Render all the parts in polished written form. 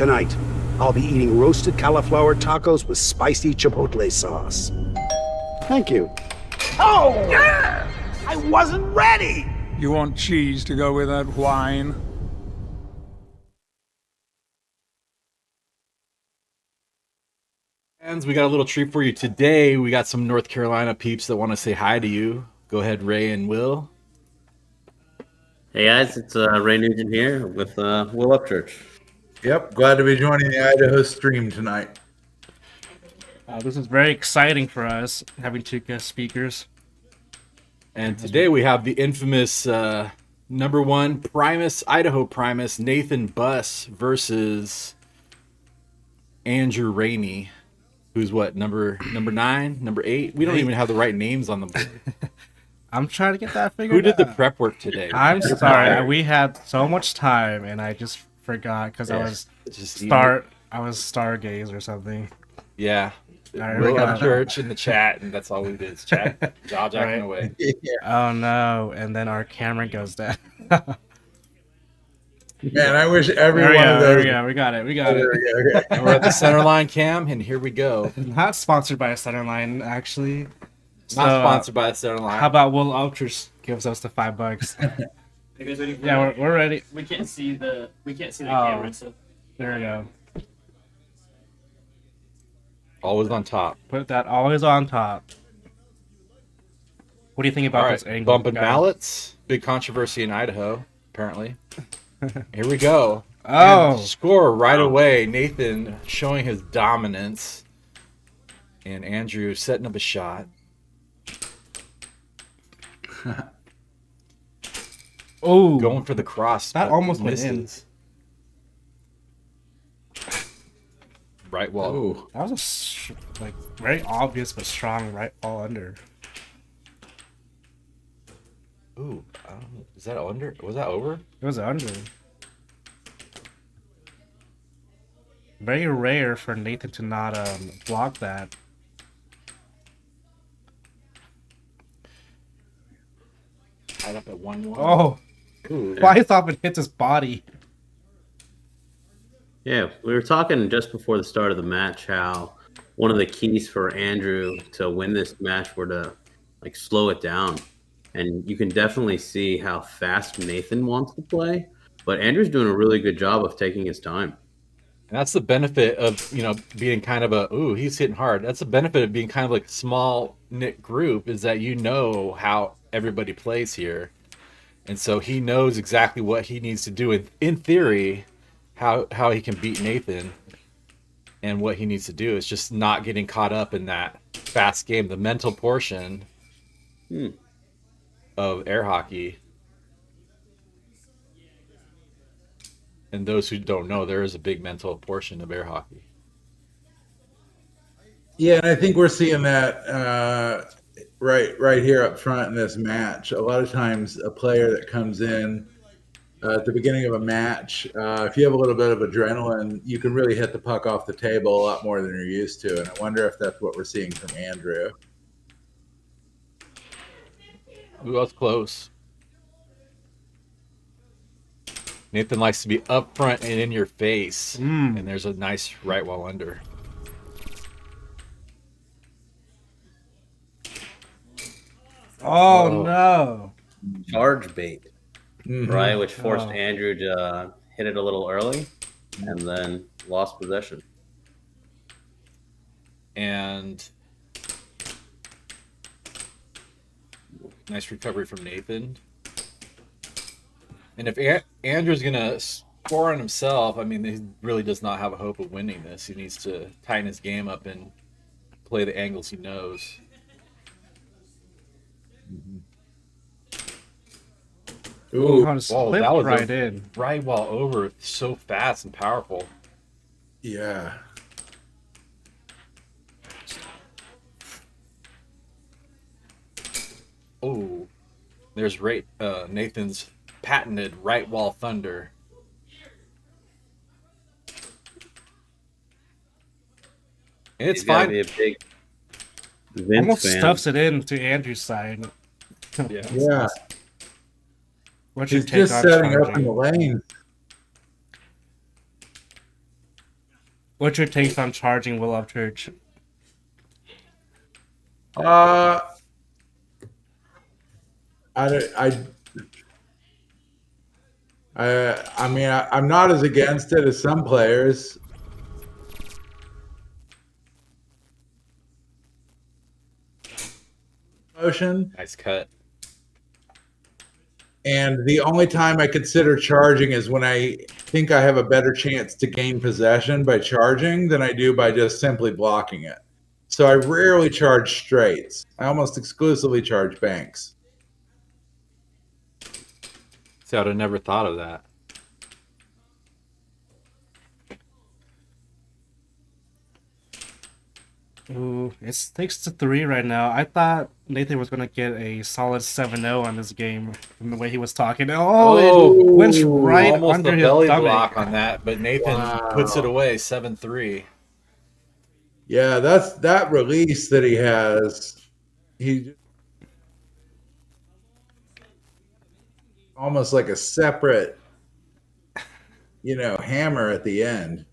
Tonight, I'll be eating roasted cauliflower tacos with spicy chipotle sauce. Thank you. Oh! Yeah! I wasn't ready! You want cheese to go with that wine? Fans, we got a little treat for you today. We got some North Carolina peeps that want to say hi to you. Go ahead, Ray and Will. Hey guys, it's Ray Nugent here with Will Upchurch. Yep, glad to be joining the Idaho stream tonight. This is very exciting for us, having two guest speakers. And today we have the infamous number one Primus, Idaho Primus, Nathan Buss versus Andrew Rainey, who's what, number 9, number 8? We don't even have the right names on the board. I'm trying to get that figured Who did the out. prep work today? I'm sorry. We had so much time, and I just forgot because I was stargaze or something. Yeah. All right, Will Upchurch in the chat, and that's all we did is chat. Jaw jacking Right. away. Oh no! And then our camera goes down. Man, I wish every There we one go. of There those. we go. We got it. We got it. Okay. And we're at the center line cam, and here we go. Not sponsored by Centerline, actually. Not sponsored by the center line. How about Will Ultras gives us the $5? Yeah, we're ready. We can't see the camera, so There we go. Always on top. Put that always on top. What do you think about All this right, angle? bumping guys? ballots. Big controversy in Idaho, apparently. Here we go. Oh. And score right away. Nathan showing his dominance. And Andrew setting up a shot. Oh, Going for the cross. That but almost went in. misses. Right wall. Ooh. that was very obvious but strong right all under. Ooh. I don't know. Is that under? Was that over? It was under. Very rare for Nathan to not block that. Tied up at 1-1. Oh, Ooh. flies off and hits his body. Yeah, we were talking just before the start of the match how one of the keys for Andrew to win this match were to slow it down. And you can definitely see how fast Nathan wants to play, but Andrew's doing a really good job of taking his time. And that's the benefit of, being kind of he's hitting hard. That's the benefit of being kind of like a small knit group, is that how everybody plays here. And so he knows exactly what he needs to do. In theory, how he can beat Nathan, and what he needs to do is just not getting caught up in that fast game, the mental portion of air hockey. And those who don't know, there is a big mental portion of air hockey. Yeah, and I think we're seeing that right here up front in this match. A lot of times, a player that comes in at the beginning of a match, if you have a little bit of adrenaline, you can really hit the puck off the table a lot more than you're used to. And I wonder if that's what we're seeing from Andrew. Who else close? Nathan likes to be up front and in your face. And there's a nice right wall under. Oh no! Charge bait, right, which forced Oh. Andrew to hit it a little early and then lost possession. And nice recovery from Nathan. And if Andrew's going to score on himself, I mean, he really does not have a hope of winning this. He needs to tighten his game up and play the angles he knows. Ooh, Oh, just Whoa, slipped that was right a in. right wall over, so fast and powerful. yeah. Oh, there's Nathan's patented right wall thunder. And it's He's gotta fine. be a big Vince Almost fan. stuffs it in to Andrew's side. Yeah. Yeah. What's your He's take just on setting up in charging? the lane. What's your take on charging Will of Church? I mean, I'm not as against it as some players. Motion. Nice cut. And the only time I consider charging is when I think I have a better chance to gain possession by charging than I do by just simply blocking it. So I rarely charge straights. I almost exclusively charge banks. See, I'd have never thought of that. Ooh, it's 6-3 right now. I thought Nathan was gonna get a solid 7-0 on this game from the way he was talking. Oh, it went right Almost under a his belly stomach. block on that, but Nathan puts it away 7-3. Yeah, that's that release that he has. He almost like a separate, hammer at the end.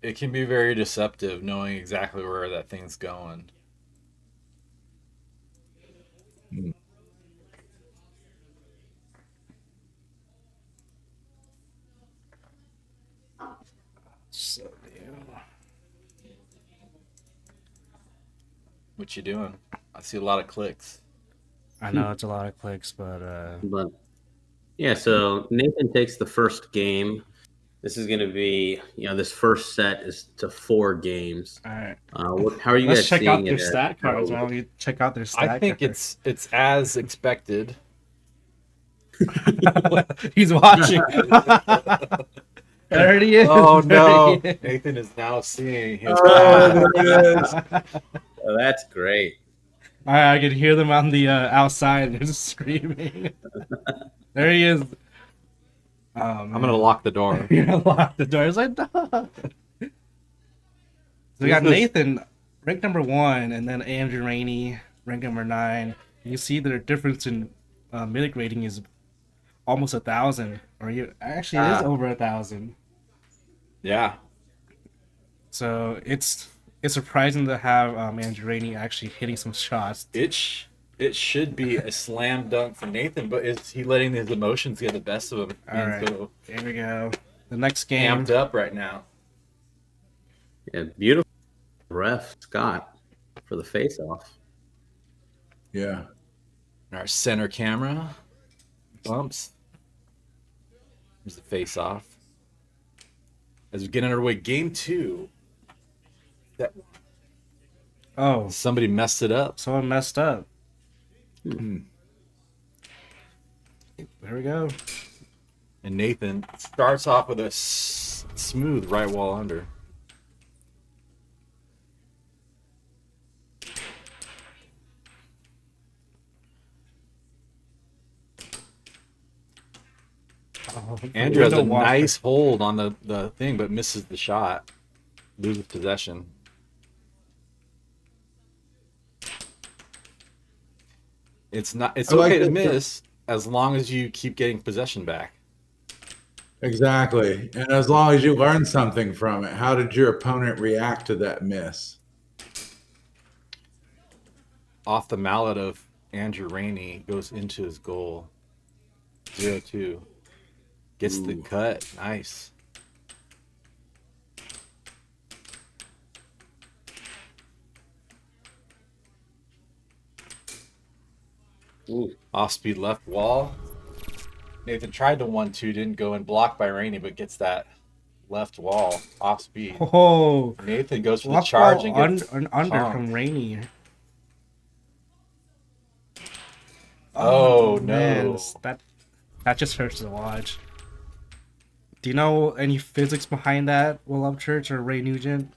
It can be very deceptive knowing exactly where that thing's going. So, What you doing? I see a lot of clicks. I know it's a lot of clicks, but yeah, so Nathan takes the first game. This is going to be, this first set is to 4 games. all right. How are you Let's guys check seeing out their it? stat cards. Why don't we check out their stat I think cards? it's as expected. He's watching. There he is. Oh no! There he is. Nathan is now seeing his. Oh, there it is. Oh, that's great. I can hear them on the outside. They're just screaming. There he is. Oh, I'm gonna lock the door. You're gonna lock the door. It's like, no. So we got Nathan, ranked number 1, and then Andrew Rainey, ranked number 9. You see their difference in mythic rating is almost 1,000, or actually it is over 1,000. Yeah. So it's surprising to have Andrew Rainey actually hitting some shots. It should be a slam dunk for Nathan, but is he letting his emotions get the best of him? All right, So here we go. The next game. amped up right now. Yeah, beautiful ref Scott for the face-off. Yeah. And our center camera bumps. Here's the face off. As we get underway, game 2. Oh, Somebody messed it up. someone messed up. There we go. And Nathan starts off with a smooth right wall under. Andrew has a nice hold on the thing, but misses the shot. Loses possession. It's okay to miss as long as you keep getting possession back. Exactly. And as long as you learn something from it, how did your opponent react to that miss? Off the mallet of Andrew Rainey goes into his goal. 0-2. Gets the cut. Nice. Ooh. Off speed left wall. Nathan tried to 1-2, didn't go and blocked by Rainey, but gets that left wall off speed. Oh, Nathan goes for the left charge ball and gets under chunked. from Rainey. Oh, man, no. that just hurts to watch. Do you know any physics behind that, Will Upchurch or Ray Nugent?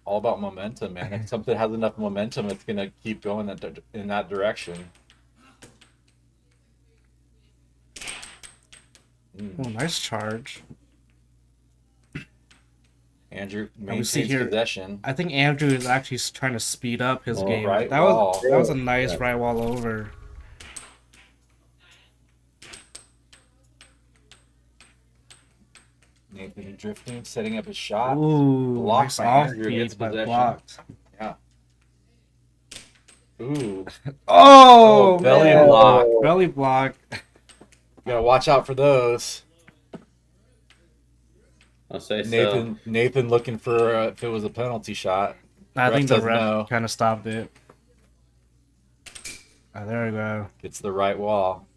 All about momentum, man. If something has enough momentum, it's gonna keep going in that direction. Oh, nice charge. Andrew we maintains see here- possession. I think Andrew is actually trying to speed up his game. Right that wall. was a nice right wall over. Nathan drifting, setting up his shot. Ooh, Blocked nice by off Andrew, gets speed, but possession. blocked. Yeah. Ooh. Oh, belly man. block. Belly block. You gotta watch out for those. I'll say so. Nathan looking for if it was a penalty shot. I Ref think the says ref no. kind of stopped it. Oh, there we go. It's the right wall.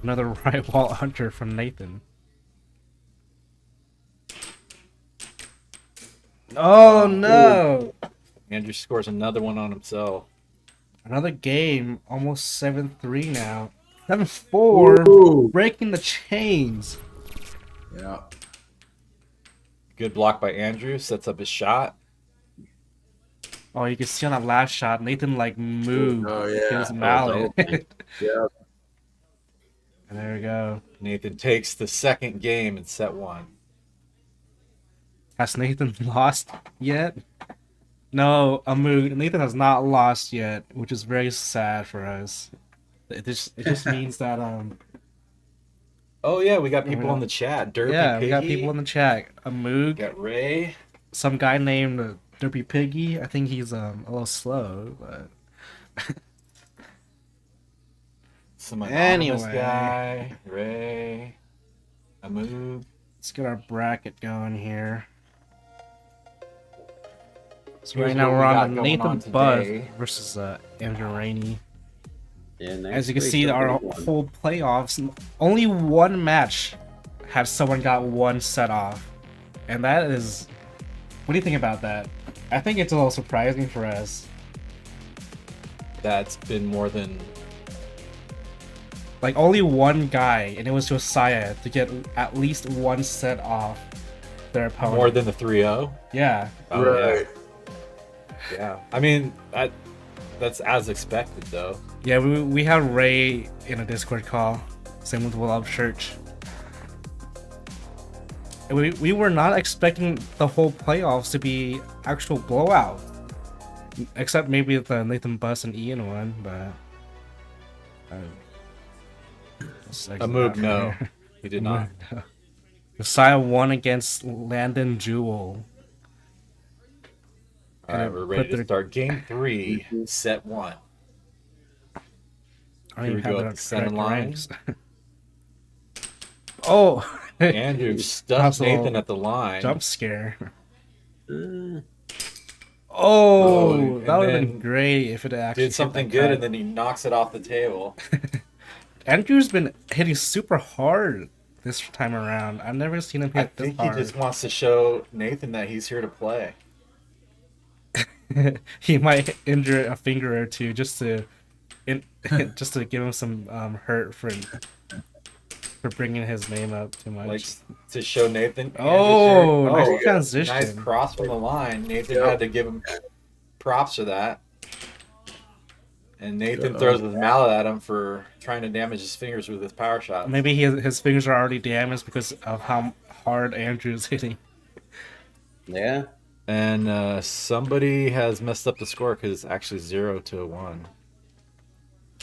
Another right wall hunter from Nathan. Oh no! Andrew scores another one on himself. Another game, almost 7-3 now. 7-4, Ooh. breaking the chains. Yeah. Good block by Andrew, sets up his shot. Oh, you can see on that last shot, Nathan like moved Oh, yeah. his mallet. Yeah. And there we go. Nathan takes the second game in set 1. Has Nathan lost yet? No, Nathan has not lost yet, which is very sad for us. It just means that Oh yeah, we got people in the chat. Derpy yeah, Piggy. we got people in the chat. We got Ray. Some guy named Derpy Piggy. I think he's a little slow, but Some anonymous Anyway. guy. Ray. Amoog. let's get our bracket going here. So Here's right now what we're we got on going Nathan on Buzz today. versus Andrew Rainey. Yeah, next As you can week's see, a our big one. whole playoffs, only one match has someone got one set off. And that is... What do you think about that? I think it's a little surprising for us. That's been more than Like, only one guy, and it was Josiah, to get at least one set off their opponent. more than the 3-0. Yeah. Oh, Right. Yeah. I mean, that's as expected though. Yeah, we had Ray in a Discord call. Same with Love Church. And we were not expecting the whole playoffs to be actual blowout. Except maybe the Nathan Buss and Ian one, but... Amoog, no. He did not. Josiah won against Landon Jewel. All right, And we're it ready put to their- start game 3, set 1. I don't Here even we have go the at the center correct line. ranks. Oh! Andrew stuffed Hustle. Nathan at the line. Jump scare. Uh, Oh, and that would have then been great if it actually Did something hit good, that and then he knocks it off the table. Andrew's been hitting super hard this time around. I've never seen him I hit this think he hard. just wants to show Nathan that he's here to play. He might injure a finger or two just to just to give him some hurt for bringing his name up too much. Like to show Nathan. Oh, Andrew's here. nice transition. Nice cross from the line. Nathan Yep. had to give him props for that. And Nathan throws his mallet at him for trying to damage his fingers with his power shot. Maybe his fingers are already damaged because of how hard Andrew's hitting. yeah. And somebody has messed up the score because it's actually 0-1.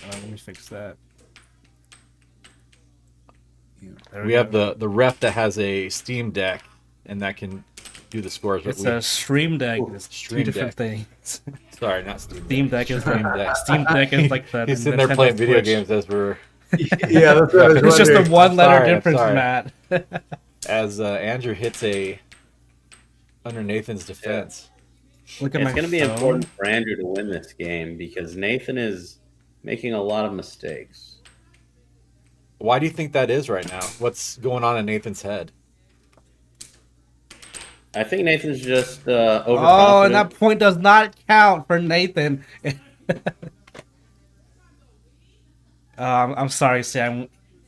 Let me fix that. There We go. have the ref that has a Steam Deck, and that can do the scores. But It's a Stream Deck. It's two Stream different Deck. things. Sorry, not Steam Deck. Steam Deck is Steam like Deck. Steam Deck is like the He's sitting there Nintendo playing video Switch. games as we're Yeah, that's what I was It's just a wondering. one-letter sorry, I'm difference, sorry. Matt. as Andrew hits a under Nathan's defense. Look at It's my going to be phone. important for Andrew to win this game because Nathan is making a lot of mistakes. Why do you think that is right now? What's going on in Nathan's head? I think Nathan's just overconfident. Oh, and that point does not count for Nathan. I'm sorry, Sam.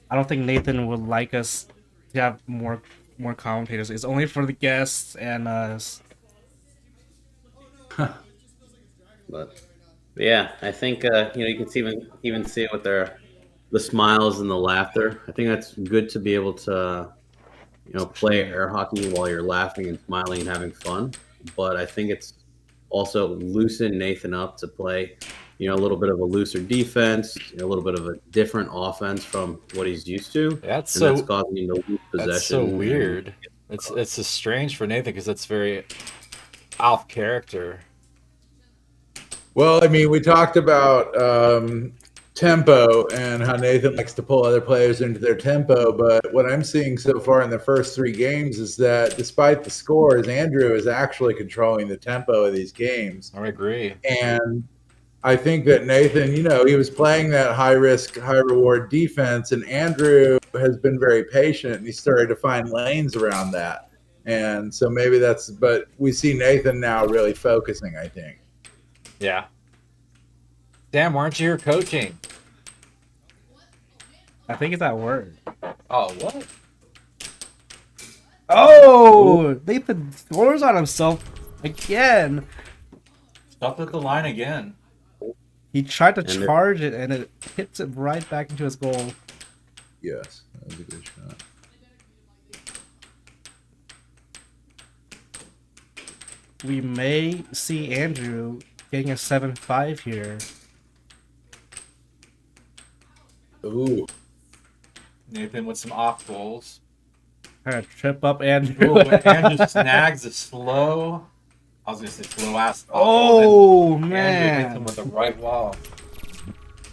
I don't think Nathan would like us to have more commentators. It's only for the guests and us. But yeah, I think you can even see it with the smiles and the laughter. I think that's good to be able to play air hockey while you're laughing and smiling and having fun. But I think it's also loosen Nathan up to play a little bit of a looser defense, a little bit of a different offense from what he's used to. That's and so that's causing him to lose possession. that's so weird. It's just strange for Nathan because it's very off character. Well, I mean, we talked about tempo and how Nathan likes to pull other players into their tempo, but what I'm seeing so far in the first 3 games is that despite the scores, Andrew is actually controlling the tempo of these games. I agree. And I think that Nathan, he was playing that high risk, high reward defense, and Andrew has been very patient and he started to find lanes around that. And so maybe but we see Nathan now really focusing, I think. Yeah. Damn, why aren't you here coaching? I think it's at work. Oh, what? Oh, Nathan scores on himself again. Stopped at the line again. He tried to charge it, and it hits it right back into his goal. Yes, that was a good shot. We may see Andrew getting a 7-5 here. Ooh. Nathan with some off goals. Trying to trip up Andrew. Ooh, but Andrew snags a slow. I was gonna say slow ass. Oh Andrew hits man! him with the right wall.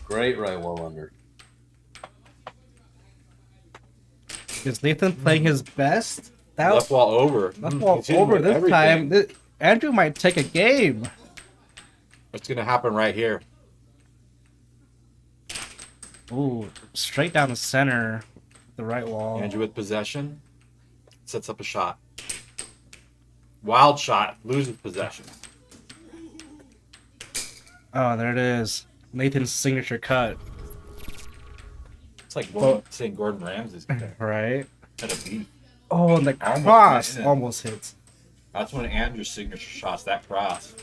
Great right wall under. Is Nathan playing his best? That Left wall over. left wall He's hitting over with this everything. time. Andrew might take a game. What's gonna happen right here? Ooh, straight down the center, the right wall. Andrew with possession sets up a shot. Wild shot, loses possession. Oh, there it is. Nathan's signature cut. It's like saying Gordon Ramsay's Right? kind of beat. Oh, and the Almost cross went in. almost hits. That's one of Andrew's signature shots. That cross.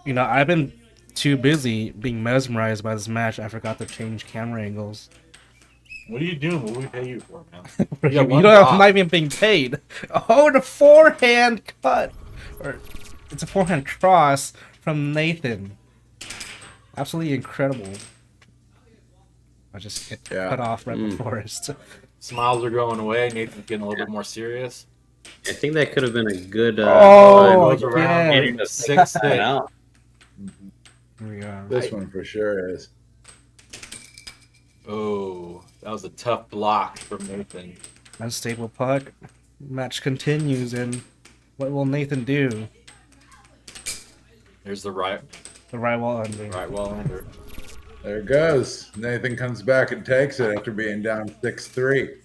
You know, I've been too busy being mesmerized by this match. I forgot to change camera angles. What are you doing? What do we pay you for, man? You got one know, drop. I'm not even being paid. Oh, the forehand cut. Or it's a forehand cross from Nathan. Absolutely incredible. I just get cut off right before it. Smiles are going away. Nathan's getting a little bit more serious. I think that could have been a good. Oh, Goes around, yeah. getting the 6 hit. Out. Here we go. This one for sure is. Oh, that was a tough block from Nathan. Unstable puck. Match continues, and what will Nathan do? Here's the right wall under. wall under. There it goes. Nathan comes back and takes it after being down 6-3.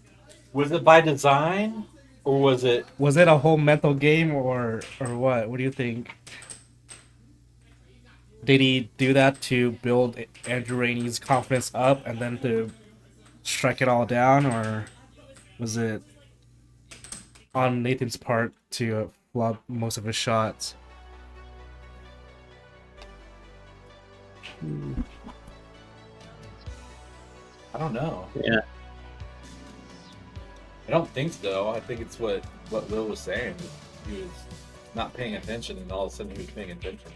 Was it by design, or was it? Was it a whole mental game, or what? What do you think? Did he do that to build Andrew Rainey's confidence up and then to strike it all down, or was it on Nathan's part to flub most of his shots? I don't know. Yeah. I don't think so. I think it's what Will was saying. He was not paying attention, and all of a sudden he was paying attention.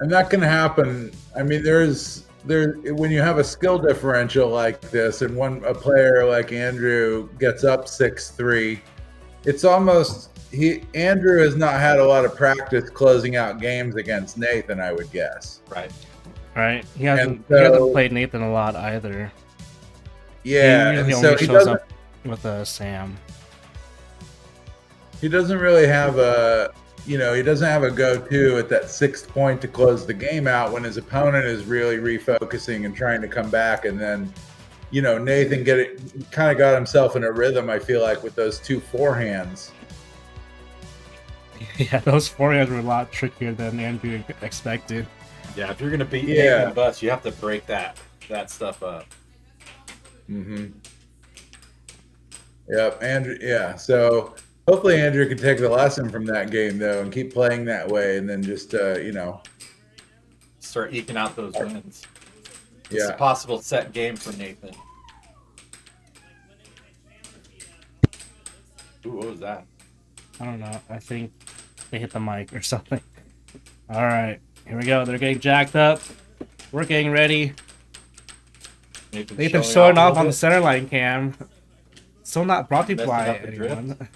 And that can happen. I mean, when you have a skill differential like this, and a player like Andrew gets up 6-3, it's almost Andrew has not had a lot of practice closing out games against Nathan, I would guess. Right. Right? He hasn't played Nathan a lot either. Yeah, He and only so he shows doesn't. up with Sam. He doesn't really have he doesn't have a go-to at that 6th point to close the game out when his opponent is really refocusing and trying to come back. And then, Nathan kind of got himself in a rhythm, I feel like, with those 2 forehands. Yeah, those forehands were a lot trickier than Andrew expected. Yeah, if you're gonna beat Nathan Bus, you have to break that stuff up. Mm-hmm. Yep, Andrew. Yeah, so hopefully Andrew can take the lesson from that game though and keep playing that way, and then just start eking out those wins. It's Yeah. a possible set game for Nathan. Ooh, what was that? I don't know. I think they hit the mic or something. All right, here we go. They're getting jacked up. We're getting ready. Nathan's showing off on the center line cam. Still not brought to you Messing by up the drift. anyone.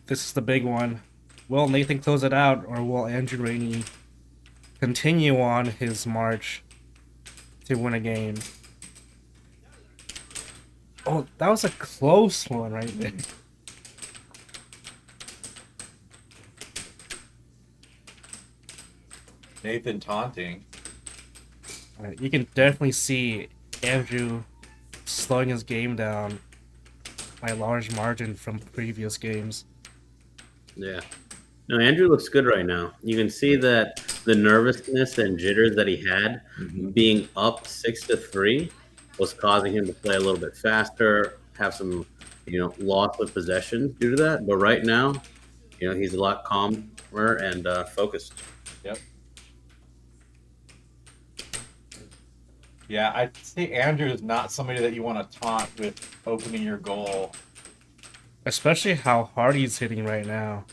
This is the big one. Will Nathan close it out, or will Andrew Rainey continue on his march to win a game? Oh, that was a close one right there. Nathan taunting. You can definitely see Andrew slowing his game down by a large margin from previous games. Yeah. No, Andrew looks good right now. You can see that the nervousness and jitters that he had being up 6-3 was causing him to play a little bit faster, have some, loss of possession due to that. But right now, he's a lot calmer and focused. Yep. Yeah, I'd say Andrew is not somebody that you want to taunt with opening your goal. Especially how hard he's hitting right now.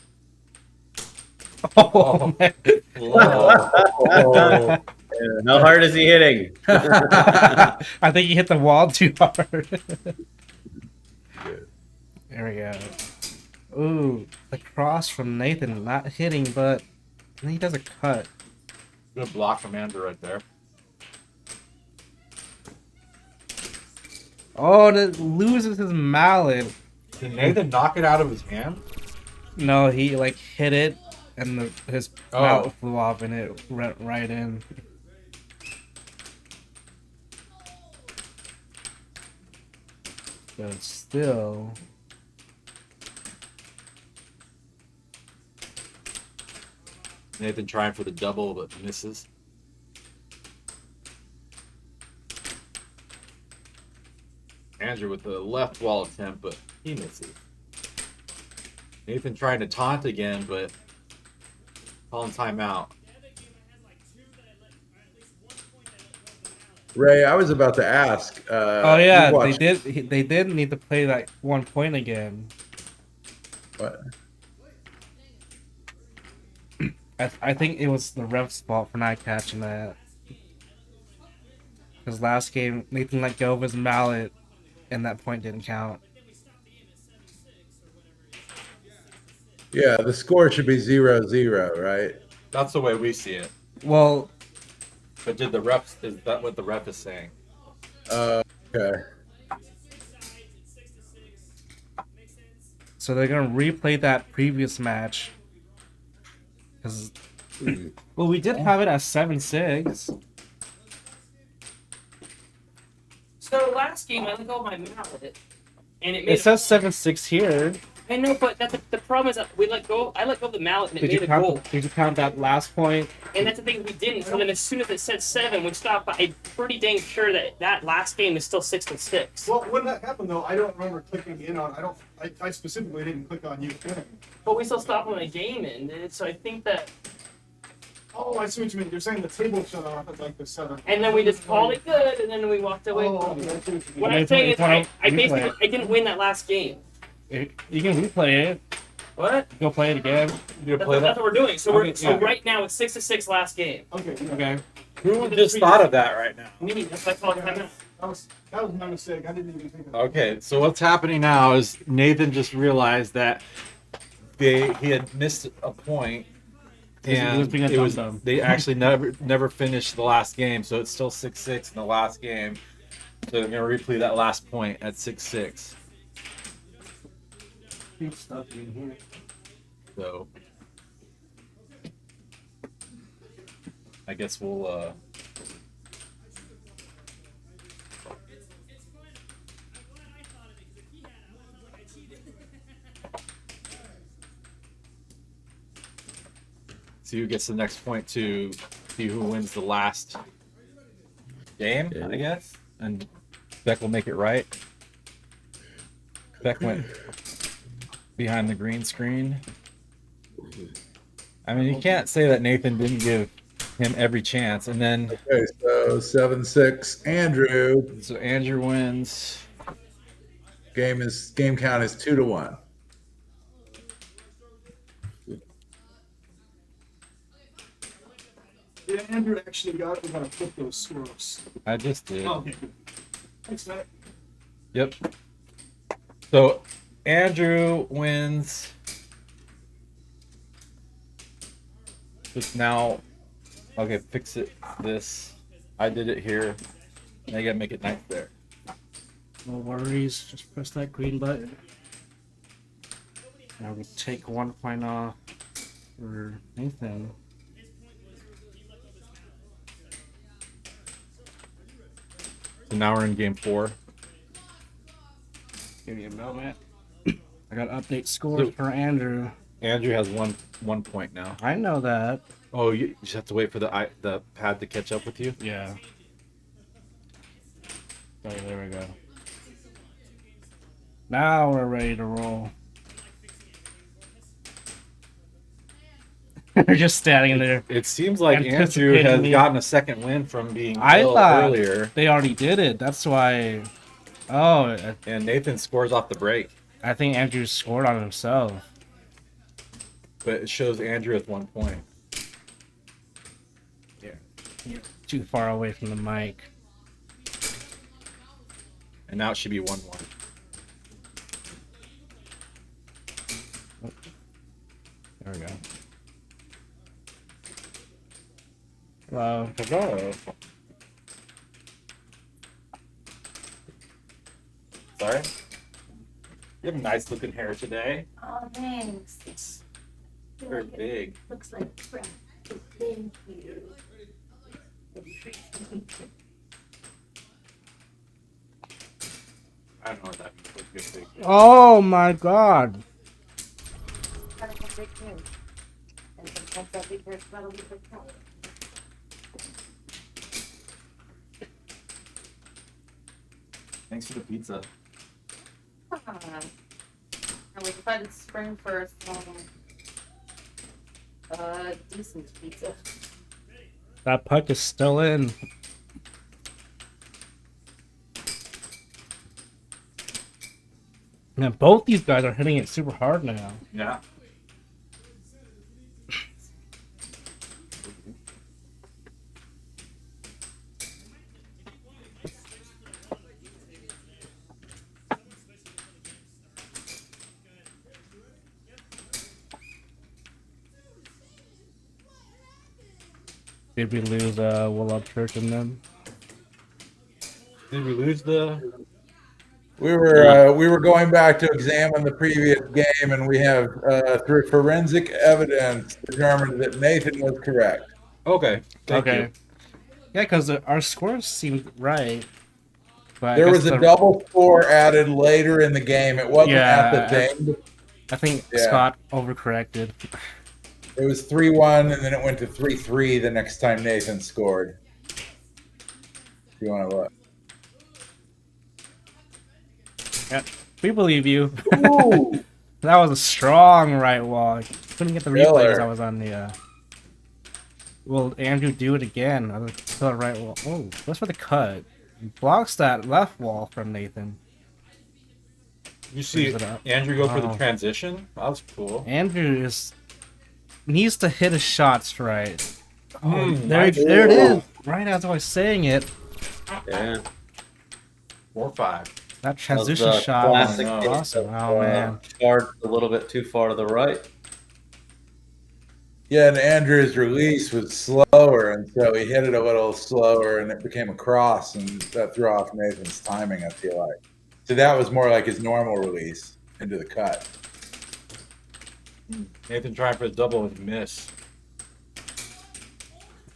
Oh, man. Whoa. How hard is he hitting? I think he hit the wall too hard. There we go. Ooh, the cross from Nathan, not hitting, but he does a cut. Good block from Andrew right there. Oh, and it loses his mallet. Did Nathan knock it out of his hand? No, he like hit it, and his mallet flew off, and it went right in. But still, Nathan trying for the double, but misses. Andrew with the left wall attempt, but he misses. Nathan trying to taunt again, but calling timeout. Ray, I was about to ask. oh yeah, they did need to play that 1 point again. What? I think it was the ref's fault for not catching that. Because last game, Nathan let go of his mallet, and that point didn't count. Yeah, the score should be 0-0, right? That's the way we see it. Well, But did the ref, is that what the ref is saying? Okay. so they're gonna replay that previous match. Because, well, we did have it at 7-6. So last game, I let go of my mallet, and it made It says 7-6 here. I know, but the problem is that I let go of the mallet, and it Did you made a goal. count? Did you count that last point? And that's the thing, we didn't. So then, as soon as it said 7, we stopped. But I'm pretty dang sure that last game is still 6-6. Well, when that happened, though, I don't remember clicking in on. I specifically didn't click on you. But we still stopped when the game ended. So I think that. Oh, I see what you mean. You're saying the table shut off at like the 7. And then we just called it good, and then we walked away. Oh, from okay, I it. see what you mean. What I'm saying is, I didn't win that last game. You can replay it. What? Go play it again. That's what we're doing. So Okay, yeah. right now it's 6-6 last game. Okay. Yeah. Okay. Who just thought of that right now? Me, that's why I called it timeout. That was my mistake. I didn't even think of that. Okay, so what's happening now is Nathan just realized that he had missed a point, and they actually never finished the last game, so it's still 6-6 in the last game. So they're gonna replay that last point at 6-6. Stuff in here. So I guess we'll see who gets the next point to see who wins the last game, I guess. And Beck will make it right. Beck went behind the green screen. I mean, you can't say that Nathan didn't give him every chance. And then, Okay, so 7-6. Andrew. so Andrew wins. Game count is 2-1. Yeah, Andrew actually got. We're gonna flip those scores. I just did. Oh, okay. Thanks, Matt. Yep. So Andrew wins. Just now. Okay, fix it. This. I did it here. Now you gotta make it nice there. No worries. Just press that green button. I will take 1 point off for Nathan. So now we're in game 4. Give me a moment. I got update scores for Andrew. Andrew has one point now. I know that. Oh, you just have to wait for the pad to catch up with you? Yeah. Okay, there we go. Now we're ready to roll. They're just standing there. It seems like Andrew Anticipating has me. gotten a second win from being I ill thought earlier. they already did it. That's why. Oh, And Nathan scores off the break. I think Andrew scored on himself. But it shows Andrew with 1 point. Yeah. You're too far away from the mic. And now it should be 1-1. There we go. Hello. Hello. Sorry? You have nice looking hair today. Oh, thanks. It's very big. Looks like practice. Thank you. I don't know what that means. It's good, big. Oh my god. That's a big thing. And sometimes that big hair's not a big thing. Thanks for the pizza. And we decided spring for some decent pizza. That puck is still in. Man, both these guys are hitting it super hard now. Yeah. Did we lose Will Church and them? Did we lose the... We were going back to examine the previous game, and we have through forensic evidence determined that Nathan was correct. Okay. Thank Okay. you. Yeah, because our scores seemed right. But There was a double score added later in the game. It wasn't at the thing. I think Yeah. Scott overcorrected. It was 3-1, and then it went to 3-3 the next time Nathan scored. If you want to look. Yeah, we believe you. Ooh. That was a strong right wall. I couldn't get the replay Killer. because I was on the. Will Andrew do it again? I was still right wall. Oh, what's for the cut? He blocks that left wall from Nathan. You see Brings it up. Andrew go for the Wow. transition? That was cool. Andrew needs to hit his shots right. Oh, there nice. it is. Right as I was saying it, Yeah. 4-5. that transition the shot was classic case awesome. of, Oh man. Far a little bit too far to the right. Yeah, and Andrew's release was slower, and so he hit it a little slower, and it became a cross, and that threw off Nathan's timing, I feel like. So that was more like his normal release into the cut. Nathan trying for the double with miss.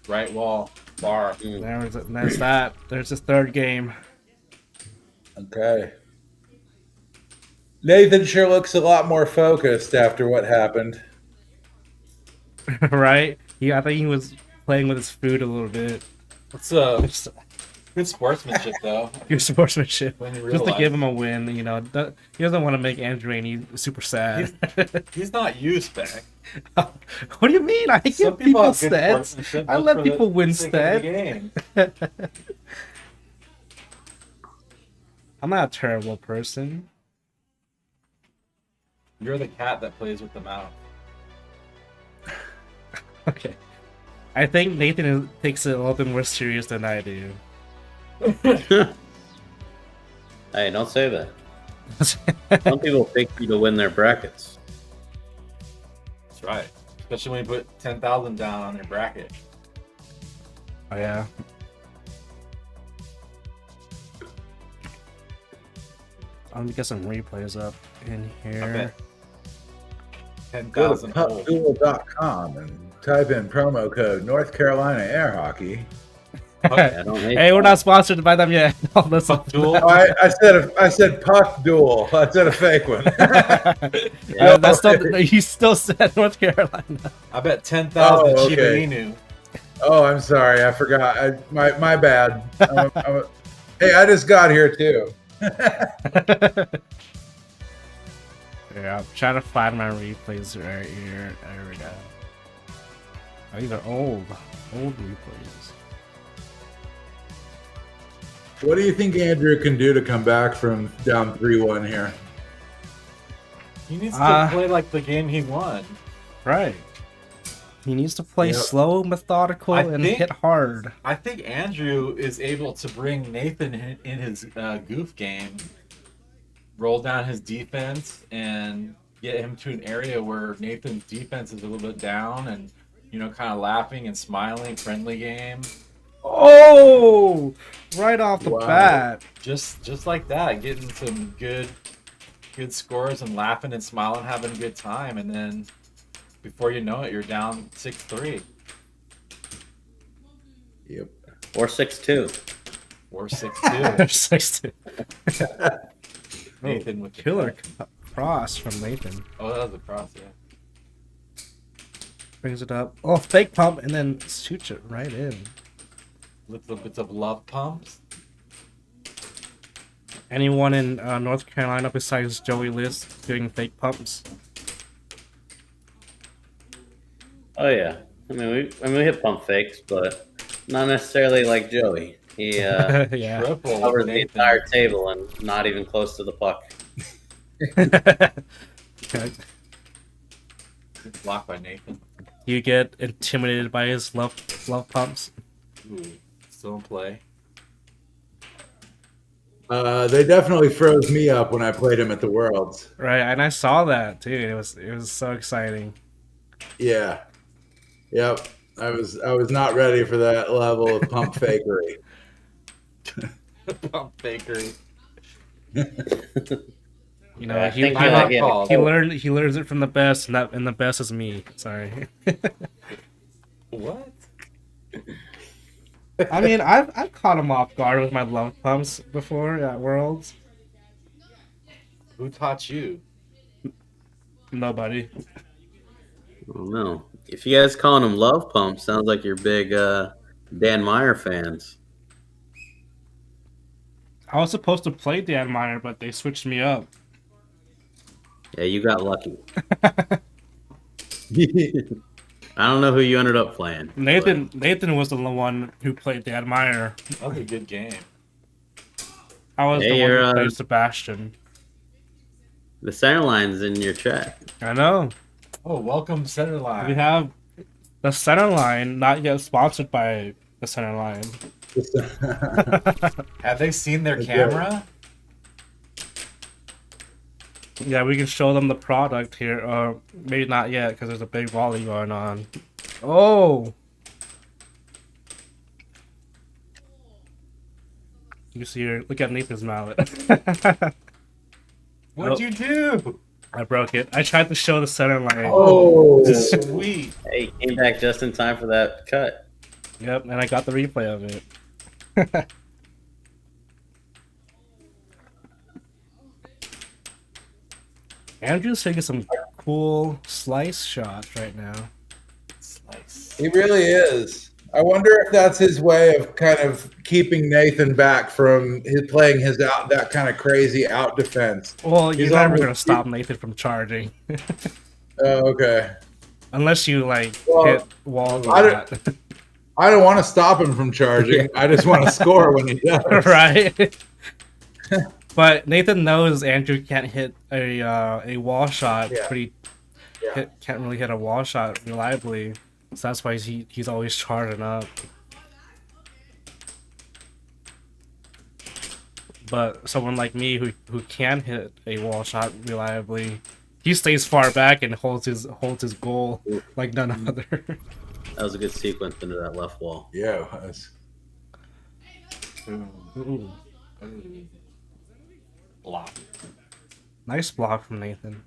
Right wall. Bar. There's that. There's his third game. Okay. Nathan sure looks a lot more focused after what happened. Right? I think he was playing with his food a little bit. It's good sportsmanship though. Good sportsmanship. When you Just to realize- give him a win, you know. He doesn't want to make Andrew Rainey super sad. He's not used back. What do you mean? I Some give people have good stats. sportsmanship I just let for the people win sake of the stats. game. I'm not a terrible person. You're the cat that plays with the mouse. Okay. I think Nathan takes it a little bit more serious than I do. Hey, don't say that. Some people pick you to win their brackets. That's right. Especially when you put 10,000 down on your bracket. Oh yeah. I'm gonna get some replays up in here. 10,000. Go to pupduel.com and type in promo code North Carolina Air Hockey. Hey, we're not sponsored by them yet. No, listen. Duel. I said puck duel. I said a fake one. That's still, you still said North Carolina. I bet 10,000 Oh, okay. Shiba Inu. Oh, I'm sorry. I forgot. My bad. Hey, I just got here too. Yeah, I'm trying to find my replays right here. There we go. Oh, these are old replays. What do you think Andrew can do to come back from down 3-1 here? He needs to play like the game he won. Right. He needs to play Yep. slow, methodical, and hit hard. I think Andrew is able to bring Nathan in his goof game, roll down his defense, and get him to an area where Nathan's defense is a little bit down, and kind of laughing and smiling, friendly game. Oh, right off the bat. Just like that, getting some good scores and laughing and smiling, having a good time, and then before you know it, you're down 6-3. Yep. Or 6-2. Or 6-2. 6-2. Nathan with the killer cross from Nathan. Oh, that was a cross, yeah. Brings it up. Oh, fake pump and then shoots it right in. Little bits of love pumps. Anyone in North Carolina besides Joey Liz doing fake pumps? Oh yeah. I mean, we hit pump fakes, but not necessarily like Joey. He yeah. covers the entire table and not even close to the puck. Okay. Blocked by Nathan. You get intimidated by his love pumps. Ooh, still in play. They definitely froze me up when I played him at the Worlds. Right, and I saw that too. It was so exciting. Yeah. Yep. I was not ready for that level of pump fakery. Pump fakery. You know, he learns it from the best, and the best is me. Sorry. What? I mean, I've caught him off guard with my love pumps before at Worlds. Who taught you? Nobody. Oh no! If you guys calling them love pumps, sounds like you're big Dan Meyer fans. I was supposed to play Dan Meyer, but they switched me up. Yeah, you got lucky. I don't know who you ended up playing. Nathan was the one who played Dan Meyer. That was a good game. I was the one who played Sebastian. The center line's in your chat. I know. Oh, welcome center line. We have the center line, not yet sponsored by the center line. Have they seen their camera? Yeah, we can show them the product here, or maybe not yet because there's a big volley going on. Oh! You see here, look at Nathan's mallet. What'd you do? I broke it. I tried to show the center line. Oh, sweet. Hey, came back just in time for that cut. Yep, and I got the replay of it. Andrew's taking some cool slice shots right now. Slice. he really is. I wonder if that's his way of kind of keeping Nathan back from playing his out that kind of crazy out defense. Well, you're He's never almost- gonna stop Nathan from charging, Oh, okay. unless you hit walls. I don't want to stop him from charging. I just want to score when he does. Right. But Nathan knows Andrew can't hit a wall shot. Yeah. Can't really hit a wall shot reliably. So that's why he's always charging up. But someone like me who can hit a wall shot reliably, he stays far back and holds his goal like none other. That was a good sequence into that left wall. Yeah, it was. Ooh. Block. Nice block from Nathan.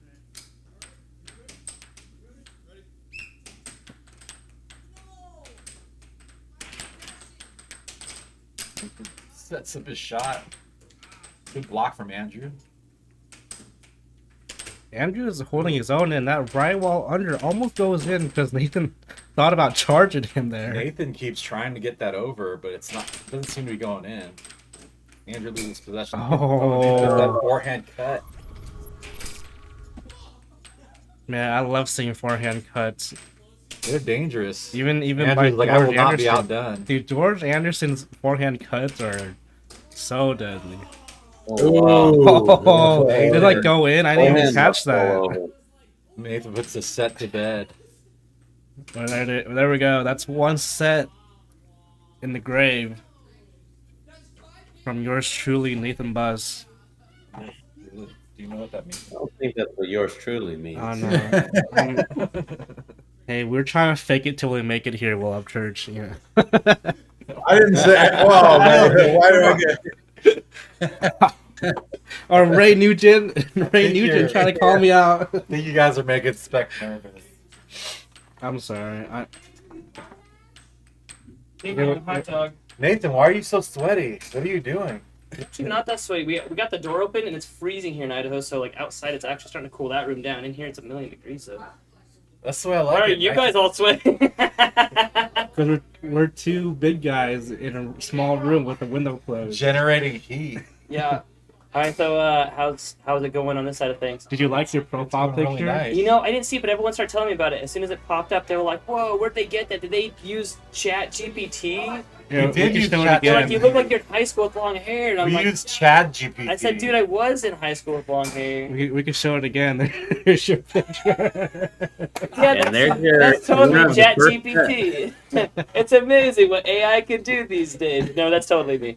Sets up his shot. Good block from Andrew. Andrew is holding his own, and that right wall under almost goes in because Nathan thought about charging him there. Nathan keeps trying to get that over, but it's not. Doesn't seem to be going in. Andrew loses possession. Oh. Does that forehand cut. Man, I love seeing forehand cuts. They're dangerous. Even Andrew's by like, I will George not be Anderson. outdone. Dude, George Anderson's forehand cuts are so deadly. Oh, Did it like go in? I didn't even catch that. Nathan puts the set to bed. Well, there we go. That's one set in the grave from yours truly, Nathan Buzz. Do you know what that means? I don't think that's what yours truly means. Oh no. Hey, we're trying to fake it till we make it here, Will Up Church. Yeah. I didn't say. Well, why do I get? Or Ray Nugent. Ray Nugent trying to call me out. I think you guys are making Spec nervous. I'm sorry. Hot dog. Nathan, why are you so sweaty? What are you doing? Actually, not that sweaty. We got the door open and it's freezing here in Idaho. So like outside, it's actually starting to cool that room down. In here, it's 1,000,000 degrees. So. That's the way I like Why are it. you guys all sweating? Because we're two big guys in a small room with the window closed. Generating heat. Yeah. All right. So how's it going on this side of things? Did you like your profile It's going picture? really nice. You know, I didn't see it, but everyone started telling me about it. As soon as it popped up, they were like, "Whoa, where'd they get that? Did they use Chat GPT?" Yeah, You did we use can show it chat- They're like, again. "You look like you're in high school with long hair," and I'm We like, used Chad GPT. "I said, dude, I was in high school with long hair." We can show it again. There's your picture. Yeah, And there's your. that's you have totally the Chat first GPT. It's amazing what AI can do these days. No, that's totally me.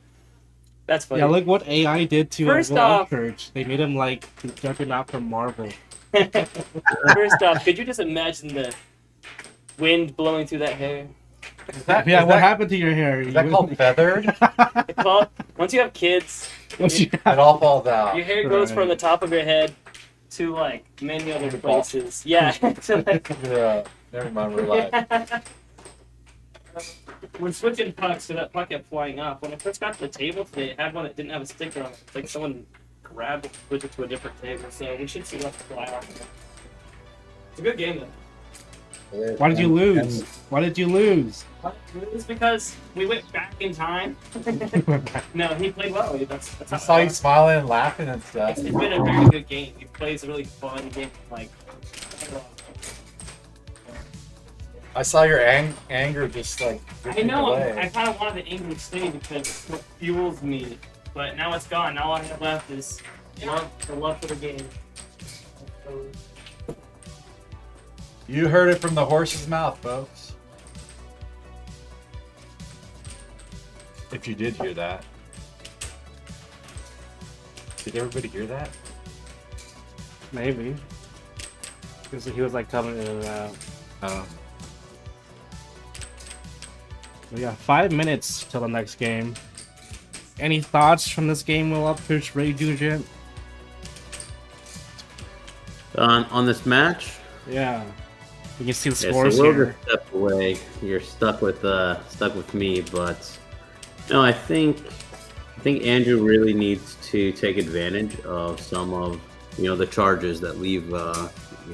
That's funny. Yeah, look what AI did to First Will off- Church. They made him like jumping out from Marvel. First off, could you just imagine the wind blowing through that hair? Yeah, what happened to your hair? Is that called feathered? It's called, once you have kids, It all falls out. your hair goes from the top of your head to like many other places. Yeah. to, like, Yeah, never mind, relax. we're switching pucks, so that puck kept flying off. When I first got to the table today, I had one that didn't have a sticker on it. It's like someone grabbed it, switched it to a different table, so we should see what fly off. It's a good game though. Why did you lose? Why did you lose? It's because we went back in time. No, he played well. That's I how saw you it's smiling and laughing and stuff. been a very good game. He plays a really fun game. Like, I saw your anger just like. I know. I Away. kind of wanted the anger to stay because it's what fuels me. But now it's gone. Now all I have left is the love for the game. You heard it from the horse's mouth, folks. If you did hear that. Did everybody hear that? Maybe. Because he was like coming in and out. Oh. We got 5 minutes till the next game. Any thoughts from this game, Will Up Church, Ray Nugent? On this match, Yeah. You can see the yeah, scores so Will here. just stepped away. You're stuck with me, but no, I think Andrew really needs to take advantage of some of the charges that leave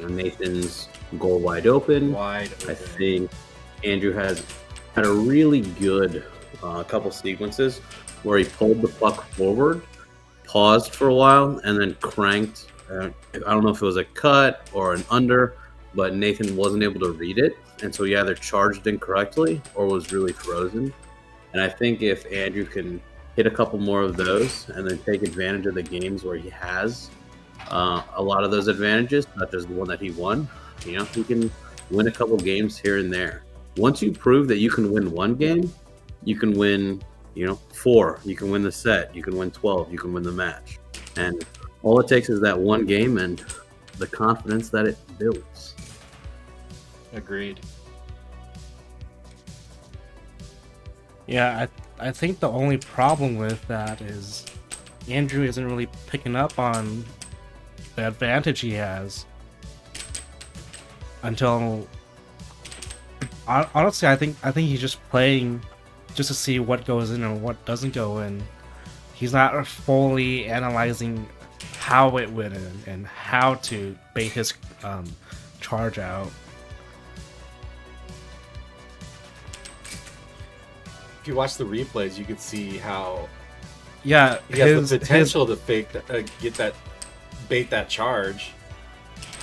Nathan's goal wide open. Wide open. I think Andrew has had a really good couple sequences where he pulled the puck forward, paused for a while, and then cranked. I don't know if it was a cut or an under, but Nathan wasn't able to read it, and so he either charged incorrectly or was really frozen. And I think if Andrew can hit a couple more of those and then take advantage of the games where he has a lot of those advantages, not just the one that he won, he can win a couple games here and there. once you prove that you can win one game, you can win, 4. You can win the set. You can win 12. You can win the match. And all it takes is that one game and the confidence that it builds. Agreed. Yeah, I think the only problem with that is Andrew isn't really picking up on the advantage he has until honestly I think he's just playing just to see what goes in and what doesn't go in. He's not fully analyzing how it went in and how to bait his charge out. If you watch the replays, you could see how Yeah, he has the potential to bait that charge.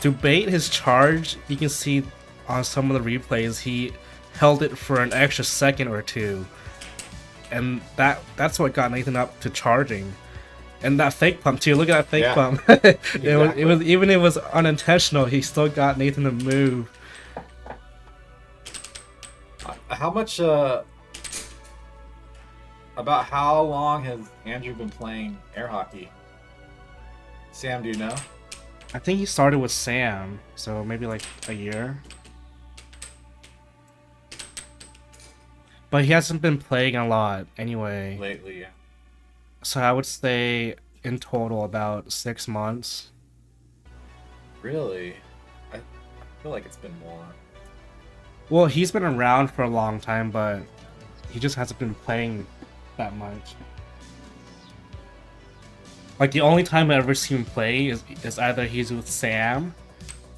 To bait his charge, you can see on some of the replays he held it for an extra second or two, and that's what got Nathan up to charging. And that fake pump too. Look at that fake pump. It was even if it was unintentional, he still got Nathan to move. How much? About how long has Andrew been playing air hockey? Sam, do you know? I think he started with Sam, so maybe like a year. But he hasn't been playing a lot anyway. Lately, yeah. So I would say in total about 6 months. Really? I feel like it's been more. Well, he's been around for a long time, but he just hasn't been playing that much. Like the only time I ever see him play is either he's with Sam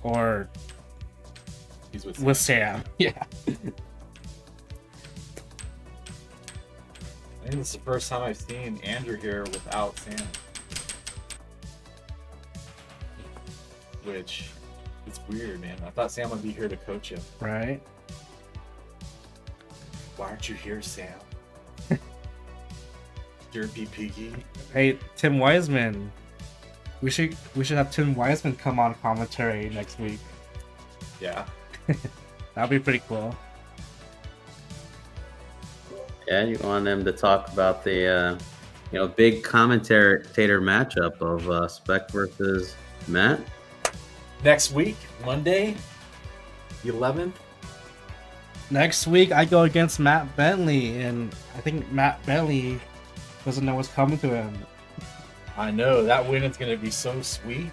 or he's with Sam. Yeah. I think it's the first time I've seen Andrew here without Sam. Which, it's weird, man. I thought Sam would be here to coach him. Right? Why aren't you here, Sam? Derpy Piggy. Hey, Tim Wiseman. We should have Tim Wiseman come on commentary next week. Yeah. That'd be pretty cool. Yeah, you want them to talk about the big commentator matchup of Spec versus Matt Next week, Monday, the 11th. Next week I go against Matt Bentley, and I think Matt Bentley doesn't know what's coming to him. I know, that win is going to be so sweet.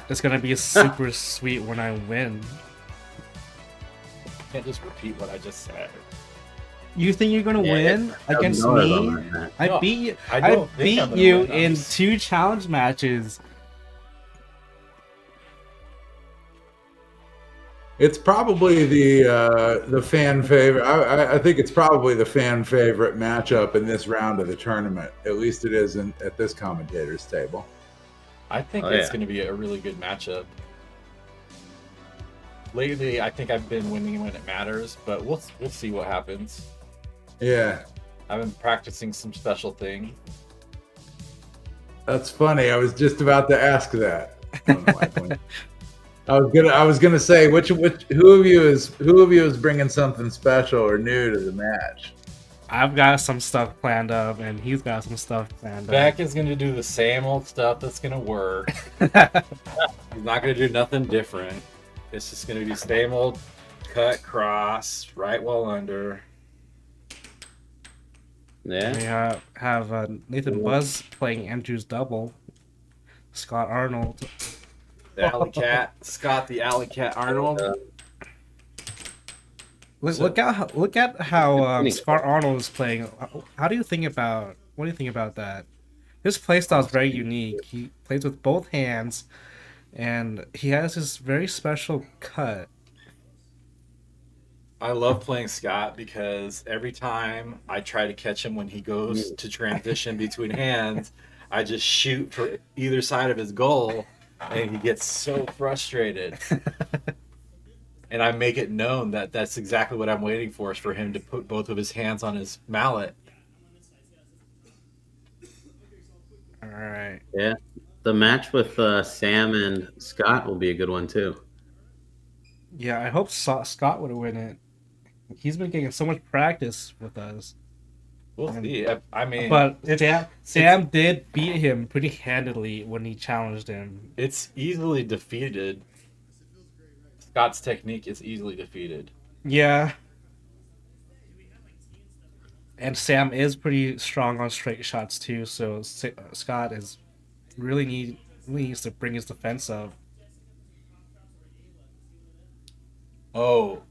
It's going to be super sweet when I win. Can't just repeat what I just said. You think you're gonna win against me? I beat you. I beat you in 2 challenge matches. It's probably the fan favorite. I think it's probably the fan favorite matchup in this round of the tournament. At least it is at this commentator's table. I think it's going to be a really good matchup. Lately, I think I've been winning when it matters, but we'll see what happens. Yeah, I've been practicing some special thing. That's funny. I was just about to ask that. I was gonna say who of you is bringing something special or new to the match? I've got some stuff planned up, and he's got some stuff planned up. Beck is going to do the same old stuff that's going to work. He's not going to do nothing different. It's just going to be same old cut, cross, right well under. Yeah. We have Nathan Buzz playing Andrew's double. Scott Arnold. The Alley Cat. Scott the Alley Cat Arnold. Look at how Scott Arnold is playing. What do you think about that? His playstyle is very unique. He plays with both hands, and he has this very special cut. I love playing Scott because every time I try to catch him when he goes to transition between hands, I just shoot for either side of his goal, and he gets so frustrated. And I make it known that that's exactly what I'm waiting for, is for him to put both of his hands on his mallet. All right. Yeah. The match with Sam and Scott will be a good one, too. Yeah, I hope Scott would win it. He's been getting so much practice with us. We'll see. I mean, But Sam did beat him pretty handily when he challenged him. it's easily defeated. Scott's technique is easily defeated. Yeah. And Sam is pretty strong on straight shots too, so Scott is really needs to bring his defense up. Oh,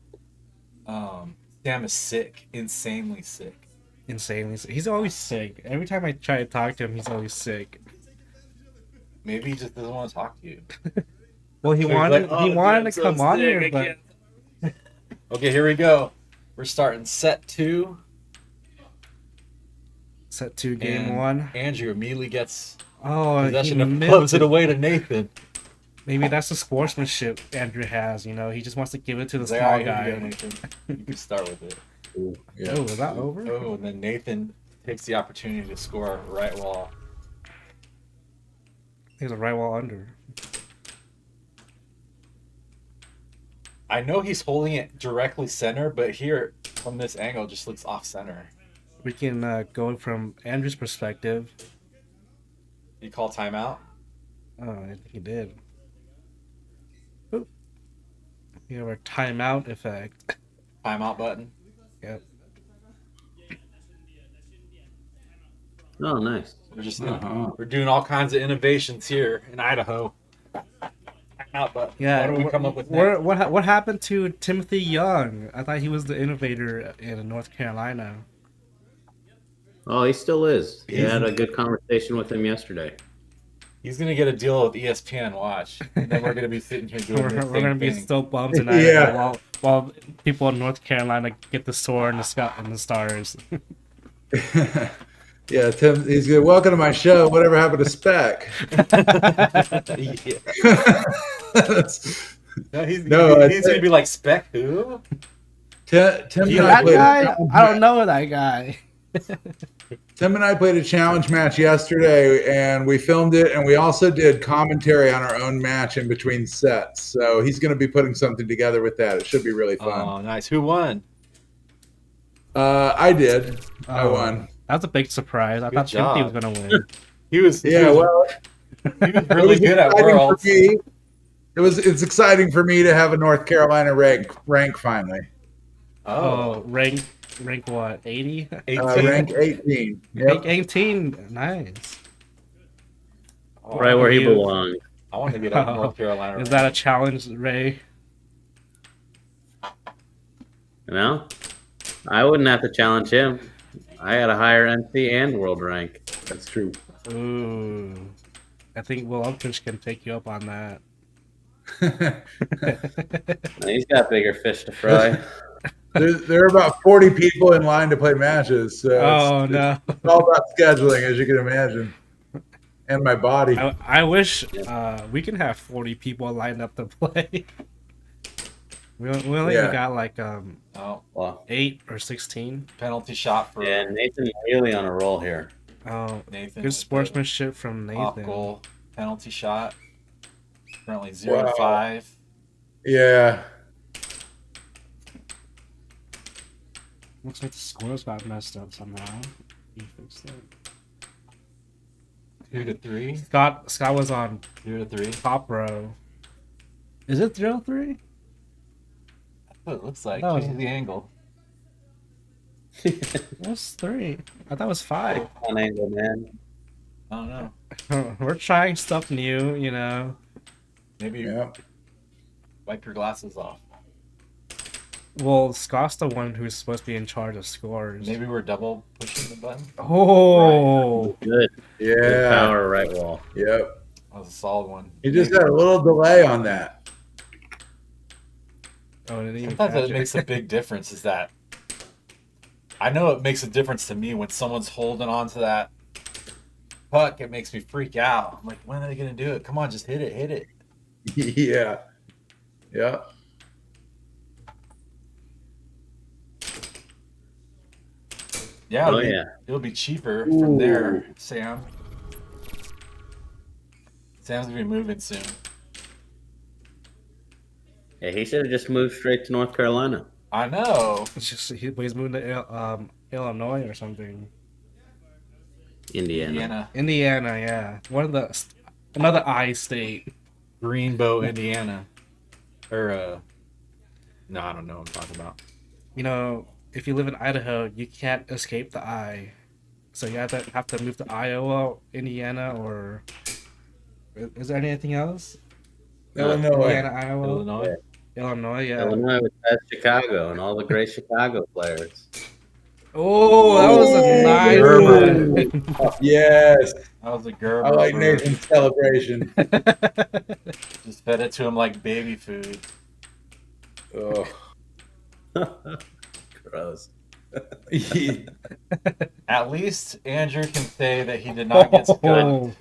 Sam is sick, insanely sick. He's always sick. Every time I try to talk to him, he's always sick. Maybe he just doesn't want to talk to you. Well, he So he's wanted like, "Oh, to dude, I'm so come on sick, here, I but can't." Okay, here we go. We're starting set 2. set 2, game and 1. Andrew immediately gets he possession and missed clubs it. it away to Nathan. Maybe that's the sportsmanship Andrew has. You know, he just wants to give it to the He's like, small "All right, here you guy. go, Nathan. You can start with it." Yeah. Oh, is that over? Oh, and then Nathan takes the opportunity to score right wall. There's a right wall under. I know he's holding it directly center, but here from this angle it just looks off center. We can go from Andrew's perspective. You call timeout? Oh, I think he did. Oop. We have our timeout effect. Timeout button. Yep. Oh, nice. We're just Uh-huh. we're doing all kinds of innovations here in Idaho. Timeout button. Yeah. What do we come up with next? What happened to Timothy Young? I thought he was the innovator in North Carolina. Oh, he still is. He had a good conversation with him yesterday. He's gonna get a deal with ESPN. Watch. And then we're gonna be sitting here doing We're this gonna same be thing. still bummed tonight Yeah. while people in North Carolina get the sword and the stars. Yeah, Tim, he's good. Welcome to my show. Whatever happened to Spec? Yeah. That's- No, he's No, gonna be like Spec who? Tim and I That played a guy? challenge I don't know that guy. Tim and I played a challenge match yesterday, and we filmed it, and we also did commentary on our own match in between sets. So he's going to be putting something together with that. It should be really fun. Oh, nice. Who won? I did. I Oh. won. That's a big surprise. I Good thought Timothy was job. gonna win. He was. Yeah, well, he was it really was good at exciting Worlds. for me. It's exciting for me to have a North Carolina rank finally. Oh, rank what? 80? 18. Rank 18. Yep. Rank 18. Nice. Oh, Right where he you- belongs. I want to get up North Carolina. Is that a challenge, Ray? You know? I wouldn't have to challenge him. I had a higher NC and world rank. That's true. Ooh. I think Will Umtrich can take you up on that. And he's got bigger fish to fry. There are about 40 people in line to play matches. So Oh, no. it's all about scheduling, as you can imagine. And my body. I wish we can have 40 people lined up to play. We only Yeah. got like Oh, Well, 8 or 16. penalty shot for yeah, Nathan's really on a roll here. Oh, Nathan. good sportsmanship from Off Nathan. goal penalty shot. Currently 0-5. Wow. Yeah. Looks like the scores got messed up somehow. You fixed it. 2-3. Scott was on 0-3. top row. Is it 0-3? That's what it looks like. Oh, Change the angle. What's 3? I thought it was 5. On angle, man. I don't know. We're trying stuff new, you know. Maybe Yeah. wipe your glasses off. Well, Scott's the one who's supposed to be in charge of scores. Maybe we're double pushing the button. Oh, Good. Good Yeah. power right wall. Yep. That was a solid one. You just had a little delay on that. oh, didn't even Sometimes catch that makes a big difference. Is that I know it makes a difference to me when someone's holding on to that puck. It makes me freak out. I'm like, when are they gonna do it? Come on, just hit it, hit it. Yeah. Yeah. Yeah, Oh, yeah. It'll be cheaper from there, Sam. Sam's gonna be moving soon. Yeah, he should have just moved straight to North Carolina. I know. It's just he's moving to Illinois or something. Indiana. Indiana, yeah. Another I state. Greenbow, Indiana. Or no, I don't know what I'm talking about. You know, if you live in Idaho, you can't escape the I. So you have to move to Iowa, Indiana, or is there anything else? Illinois. Indiana, Iowa, Illinois. Illinois, yeah. Illinois has Chicago and all the great Chicago players. Oh, that was a nice Gerber. one. Yes. That was a Gerber. I like for- Nathan's celebration. Just fed it to him like baby food. Oh. Gross. At least Andrew can say that he did not get skunked.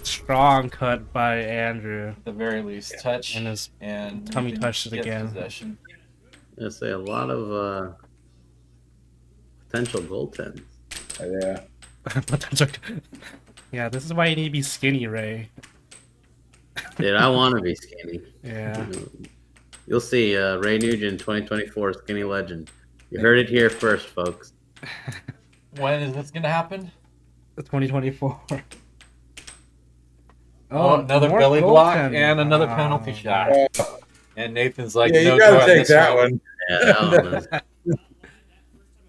Strong cut by Andrew. At the very least, touch And his and tummy Nathan touched it gets again. Possession. I say a lot of potential goaltends. Yeah. Yeah, this is why you need to be skinny, Ray. Dude, I want to be skinny. Yeah. You'll see, Ray Nugent, 2024 skinny legend. You heard it here first, folks. When is this gonna happen? 2024. Oh, another more belly block goaltending. and another penalty shot. And Nathan's like, Yeah, you no, gotta go on take this that one. Yeah, that one was,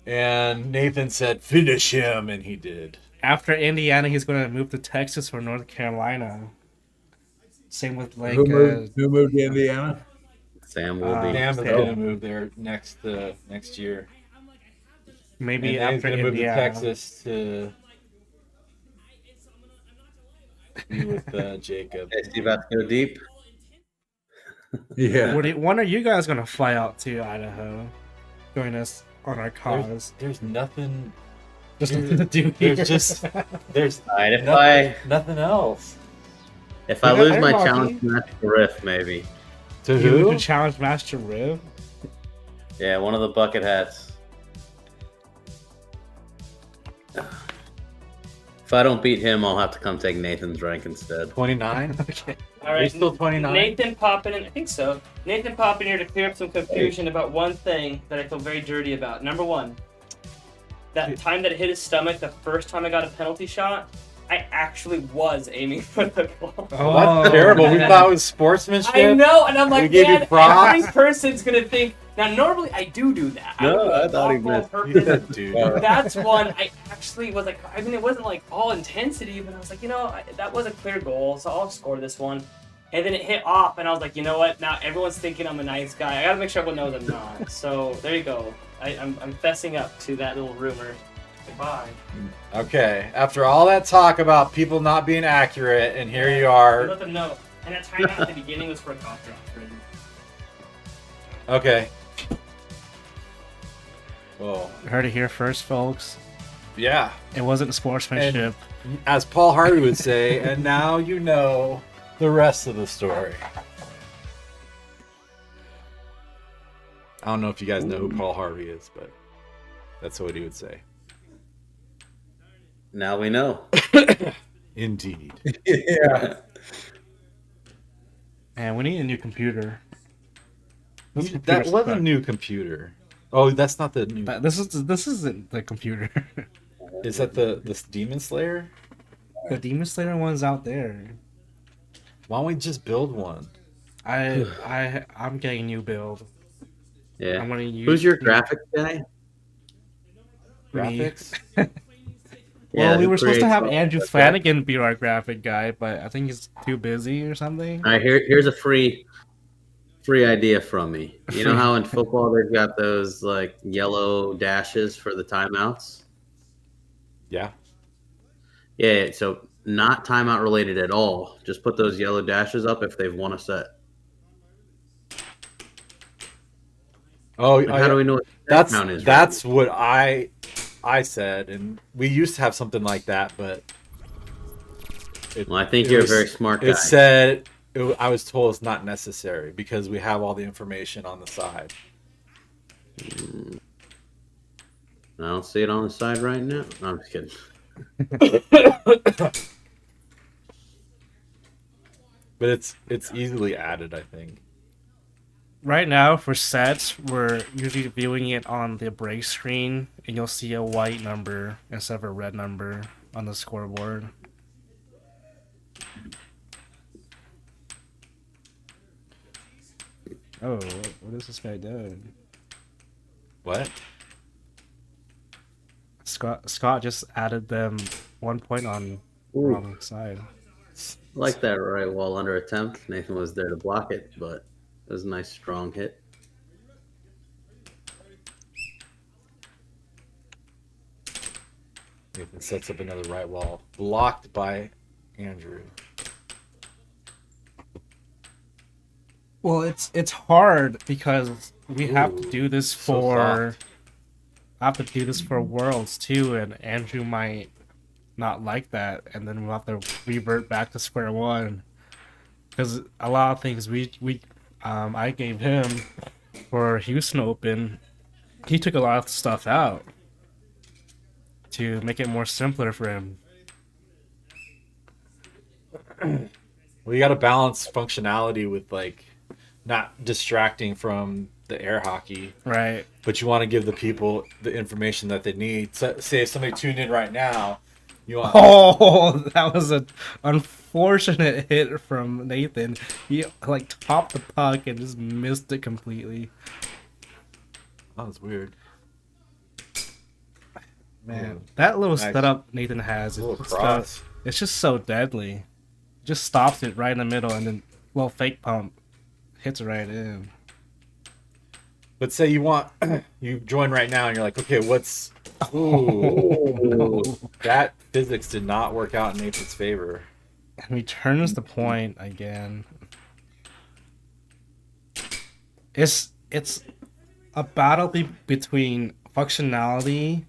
And Nathan said, finish him, and he did. After Indiana, he's going to move to Texas or North Carolina. Same with like Who moved to Indiana? Sam will be. Sam is Sam. gonna move there next year. maybe And then he's after gonna move to Indiana. Texas to be with Jacob. Hey, Steve, about to go deep. Yeah. When are you guys going to fly out to Idaho? Join us on our cause. There's nothing. Just nothing to do here. There's All right, if I nothing else. lose my Rocky. challenge match to Riff, maybe. To You who? can challenge Master Riv. Yeah, one of the bucket hats. If I don't beat him, I'll have to come take Nathan's rank instead. 29. Okay. All Are you right, still 29? Nathan popping in. I think so. Nathan popping here to clear up some confusion about one thing that I feel very dirty about. Number one, that time that it hit his stomach, the first time I got a penalty shot, I actually was aiming for the goal. Oh, That's terrible. We man. thought it was sportsmanship. I know, and I'm We like, gave you man, props. every person's gonna think. Now, normally I do that. No, would do I it thought he awful on missed. purpose. Dude. That's one I actually was like. I mean, it wasn't like all intensity, but I was like, that was a clear goal, so I'll score this one. And then it hit off, and I was like, you know what? Now everyone's thinking I'm a nice guy. I gotta make sure everyone knows I'm not. So there you go. I'm fessing up to that little rumor. Goodbye. Okay, after all that talk about people not being accurate, and here you are. Let them know. And that timeout at the beginning was for a cough drop. Okay. Well, Heard it here first, folks. yeah. It wasn't sportsmanship. As Paul Harvey would say, and now you know the rest of the story. I don't know if you guys know who Paul Harvey is, but that's what he would say. Now we know. Indeed. Yeah. Man, we need a new computer. This That computer's was a fucked. new computer. Oh, that's not the new. This isn't the computer. Is that the Demon Slayer? The Demon Slayer one's out there. Why don't we just build one? I'm getting a new build. Yeah. I'm gonna use. Who's your graphic guy? Graphics? Well, Yeah, we who were supposed to creates have all Andrew that Flanagan be our graphic guy, but I think he's too busy or something. All right, here's a free idea from me. You know how in football they've got those like yellow dashes for the timeouts? Yeah. Yeah, so not timeout related at all. Just put those yellow dashes up if they've won a set. Oh, Like, how do we know what the that's count is? that's what I said, and we used to have something like that, but Well, I think it you're was- a very smart guy. It said I was told it's not necessary because we have all the information on the side. I don't see it on the side right now. No, I'm just kidding. But it's easily added, I think. right now for sets, we're usually viewing it on the break screen, and you'll see a white number instead of a red number on the scoreboard. Oh, what is this guy doing? What? Scott just added them 1 point on the wrong side. Like that right wall under attempt. Nathan was there to block it, but it was a nice strong hit. Nathan sets up another right wall, blocked by Andrew. Well, it's hard because we have to do this for Worlds too, and Andrew might not like that, and then we'll have to revert back to square one. Because a lot of things I gave him for Houston Open, he took a lot of stuff out to make it more simpler for him. Well, you got to balance functionality with like not distracting from the air hockey, right? But you want to give the people the information that they need. So, say if somebody tuned in right now, you want. Oh, that was an unfortunate hit from Nathan. He like topped the puck and just missed it completely. That was weird. Man, that little nice. setup Nathan has, it's just so deadly. Just stops it right in the middle, and then fake pump hits it right in. But say you join right now, and you're like, okay, what's? Ooh, no. That physics did not work out in Nathan's favor. And returns the point again. It's a battle between functionality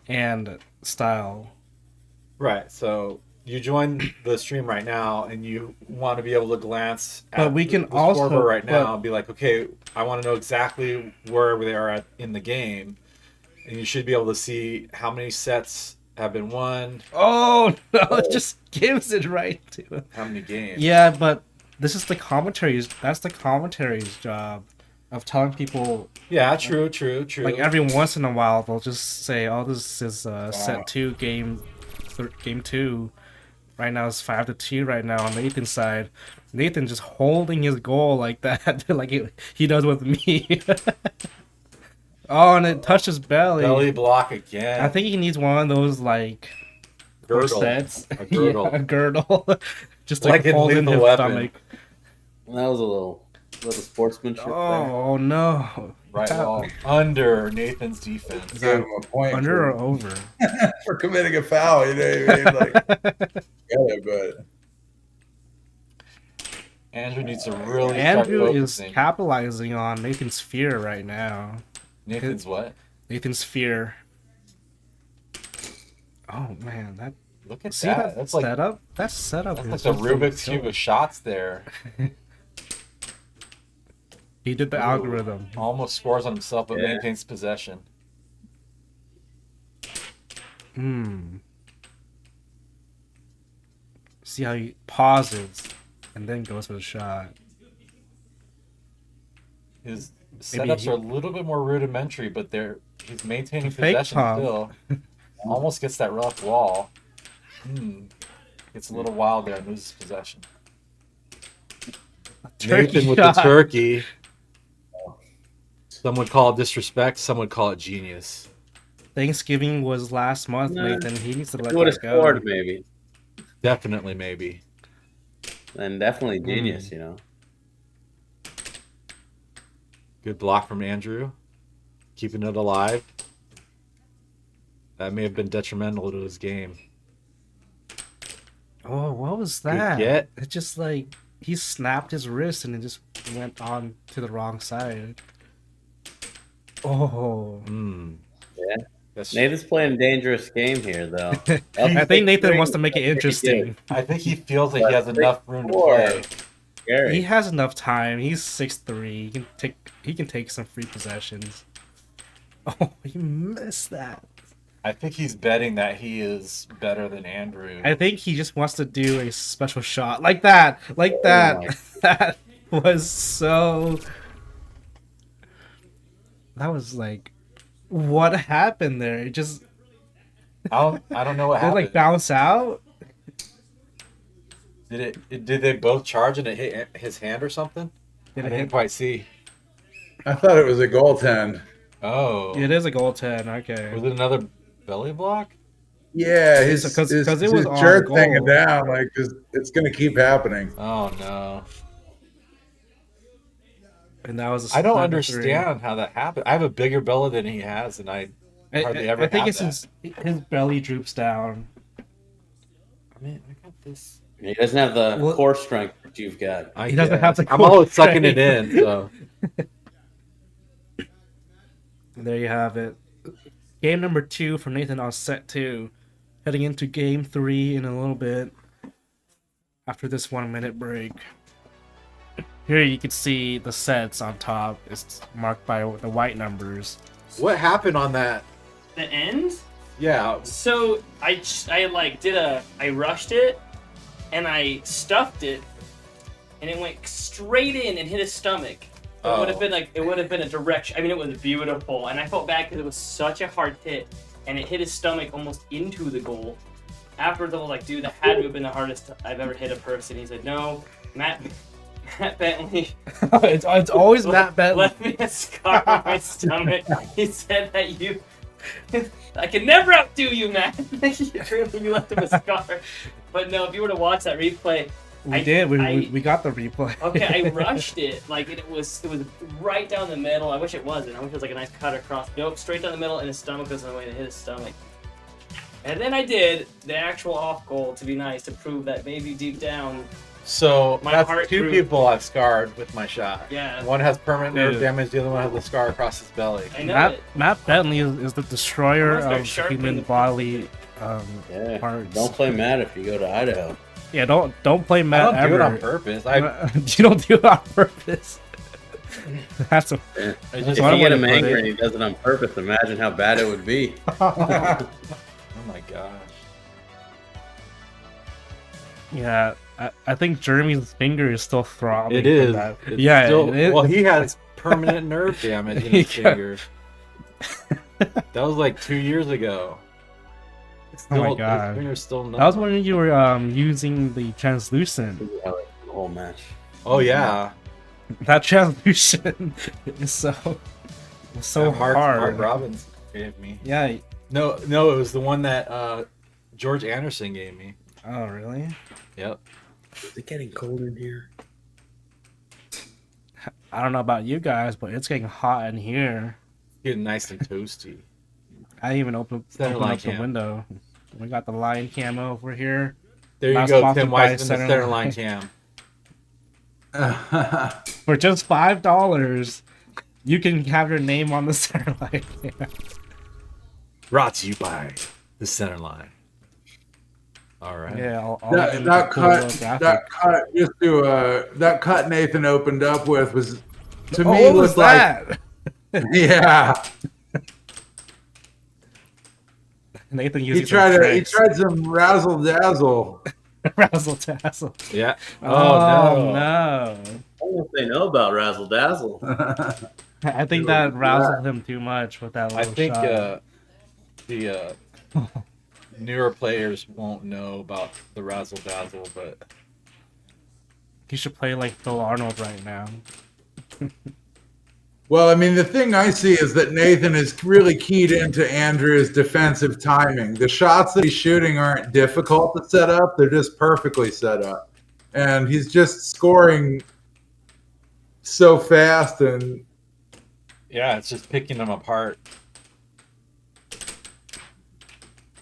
and style. Right. So you join the stream right now, and you want to be able to glance at we can the also scoreboard right now and be like, okay, I want to know exactly where they are at in the game, and you should be able to see how many sets have been won. Oh no! It just gives it right to him. How many games? Yeah, but this is the commentary's. That's the commentary's job of telling people. Yeah, true. Like every once in a while, they'll just say, "Oh, this is set 2, game 2." Right now it's 5-2 right now on Nathan's side. Nathan just holding his goal like that, like he does with me. Oh, and it touched his belly. Belly block again. I think he needs one of those like girdle sets. A girdle. Yeah, a girdle. Just to like hold in his stomach. That was a little sportsmanship. Oh no! Right wall under Nathan's defense. Give him a point under or over for committing a foul. You know what I mean? Like, but Andrew needs to really. Andrew is capitalizing on Nathan's fear right now. Nathan's what? Nathan's fear. Oh man, that look at see that. That's like setup. That's setup. That's like the Rubik's Cube of shots there. He did the algorithm. Almost scores on himself, but maintains possession. See how he pauses and then goes for the shot. His setups are a little bit more rudimentary, but he's maintaining possession still. Almost gets that rough wall. Gets a little wild there and loses possession. Nathan with the turkey. Some would call it disrespect. Some would call it genius. Thanksgiving was last month, Nathan. He needs to let would have that go. scored, maybe. Definitely, maybe. And definitely genius, you know. Good block from Andrew. Keeping it alive. That may have been detrimental to his game. Oh, what was that? It just like he snapped his wrist and it just went on to the wrong side. Oh. Yeah. Nathan's playing a dangerous game here, though. I think Nathan wants to make it interesting. I think he feels like he has enough room to play. Scary. He has enough time. He's 6'3". He can take some free possessions. Oh, he missed that. I think he's betting that he is better than Andrew. I think he just wants to do a special shot like that. That was so That was like, what happened there? It just I don't know what did it, like happened. bounce out. Did they both charge and it hit his hand or something? Did I it didn't hit? quite see. I thought it was a goaltend. Oh, It is a goaltend. Okay. was it another belly block? Yeah, It's his 'cause it was his on shirt's goal. hanging down. Like it's gonna keep happening. Oh no. And that was. I don't number understand how that happened. I have a bigger belly than he has, and I hardly ever I think have it's that. his belly droops down. I mean, I got this. He doesn't have the Well- core strength that you've got. He doesn't have the I'm core always sucking it strength. in. So There you have it. Game number 2 for Nathan on set 2. Heading into game 3 in a little bit. After this 1-minute break. Here you can see the sets on top. It's marked by the white numbers. what happened on that? The end. Yeah, So I rushed it, and I stuffed it, and it went straight in and hit his stomach. It would have been a direction. I mean, it was beautiful, and I felt bad because it was such a hard hit, and it hit his stomach almost into the goal. Afterwards, I was like, dude, that had to have been the hardest I've ever hit a person. He said, no, Matt Bentley it's always Matt Bentley. left me a scar on my stomach. He said that I can never outdo you, Matt. You left him a scar. But no, if you were to watch that replay, We did. We got the replay. okay, I rushed it. Like it was right down the middle. I wish it wasn't. I wish it was like a nice cut across. Nope, straight down the middle, and his stomach goes in the way to hit his stomach. And then I did the actual off goal to be nice, to prove that maybe deep down. so My that's heart 2 grew. people I've scarred with my shot. Yeah. One has permanent nerve Dude. damage. The other one has a scar across his belly. I know it. Matt Bentley is the destroyer I'm gonna of start human sharpening bodily Yeah. parts. Don't play Matt if you go to Idaho. Yeah, don't play I Matt don't ever. do it on purpose. You don't do it on purpose. That's a. Yeah. I If just, one you way get to him put angry it. and he does it on purpose, imagine how bad it would be. oh my gosh. Yeah, I think Jeremy's finger is still throbbing. It from is. that. It's Yeah, still- it is. well, he has permanent nerve damage in his Yeah. finger. That was like 2 years ago. Oh my His god. finger's still numb. That was when you were using the translucent. Yeah, like the whole match. Oh yeah. That translucent is so Yeah, Mark hard. Robbins gave me. Yeah. No, it was the one that George Anderson gave me. Oh really? Yep. Is it getting cold in here? I don't know about you guys, but it's getting hot in here. Getting nice and toasty. I even opened Center up line the cam. window. We got the lion camo over here. There you Not go, sponsored Tim by Weissman, the Center center Line. line cam. For just $5, you can have your name on the center line cam. Brought to you by the center line. All right. Yeah, I'll That cut Nathan opened up with was to me what was looked like that? yeah. Nathan He using tried some razzle dazzle. razzle dazzle. Yeah. Oh, no. no. I don't know if they know about Razzle Dazzle. I think that razzled him too much with that I little think shot. the newer players won't know about the razzle dazzle, but He should play like Phil Arnold right now. Well, I mean, the thing I see is that Nathan is really keyed into Andrew's defensive timing. The shots that he's shooting aren't difficult to set up; they're just perfectly set up, and he's just scoring so fast. And yeah, it's just picking them apart.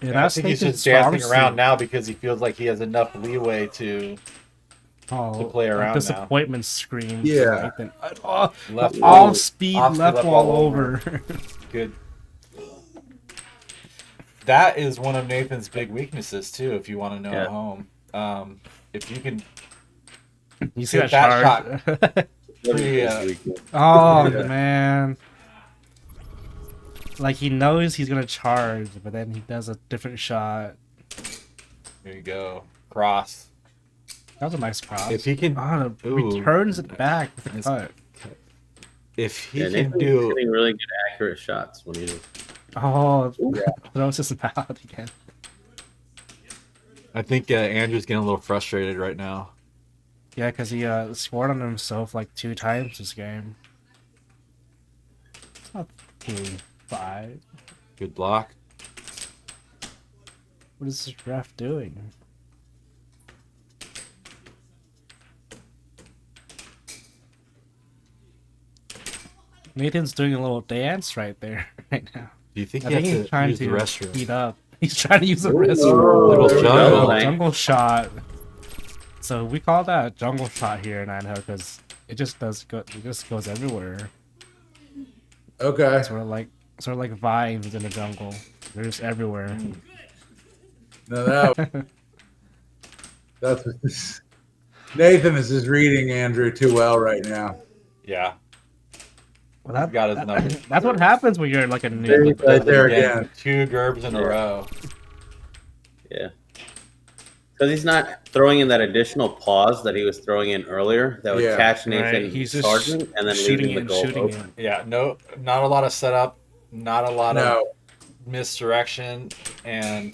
Yeah, I that's think he's Nathan's just dancing strong around suit. now because he feels like he has enough leeway to play around now. Disappointment scream. Yeah. Nathan. Left All wall. speed Off left left wall wall over. Good. That is one of Nathan's big weaknesses too. If you want to know at home, if you can You see get that that shot? Oh man. Like he knows he's gonna charge, but then he does a different shot. there you go, cross. That was a nice cross. If he can, Oh, ooh. returns it back with a Nice cut. If he Yeah, can Nathan's do, hitting really good accurate shots when he's Oh, throws his mouth again. I think Andrew's getting a little frustrated right now. Yeah, because he scored on himself like 2 times this game. It's not 5. Good block. What is this ref doing? Nathan's doing a little dance right there, right now. Do you think I he think has he's to trying use to the restroom? heat up. He's trying to use the restroom. Little jungle. Jungle shot. So we call that a jungle shot here in Idaho because it just goes everywhere. Okay. Sort of like vines in the jungle. They're just everywhere. No, that's what this, Nathan is just reading Andrew too well right now. Yeah. Well, Got his number. that's what happens when you're like a There noob. you go. Right there again. 2 gerbs in a row. Yeah. Because he's not throwing in that additional pause that he was throwing in earlier that would catch Nathan He's just charging and then leaving the goal open. Yeah, not a lot of setup, not a lot of misdirection, and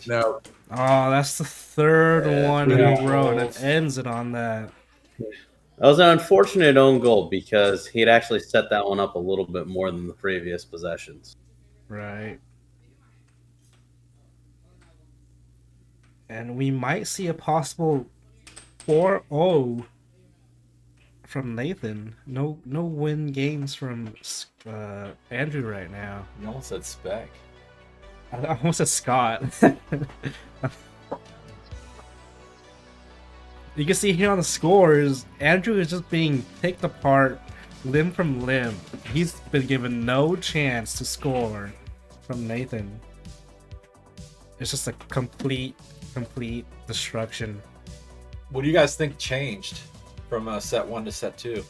Oh, that's the third one in a row, and it ends it on that. That was an unfortunate own goal because he'd actually set that one up a little bit more than the previous possessions. Right. And we might see a possible 4-0 from Nathan. No win games from Andrew right now. You almost said Spec. I almost said Scott. You can see here on the scores, Andrew is just being picked apart limb from limb. He's been given no chance to score from Nathan. It's just a complete destruction. What do you guys think changed from set 1 to set 2?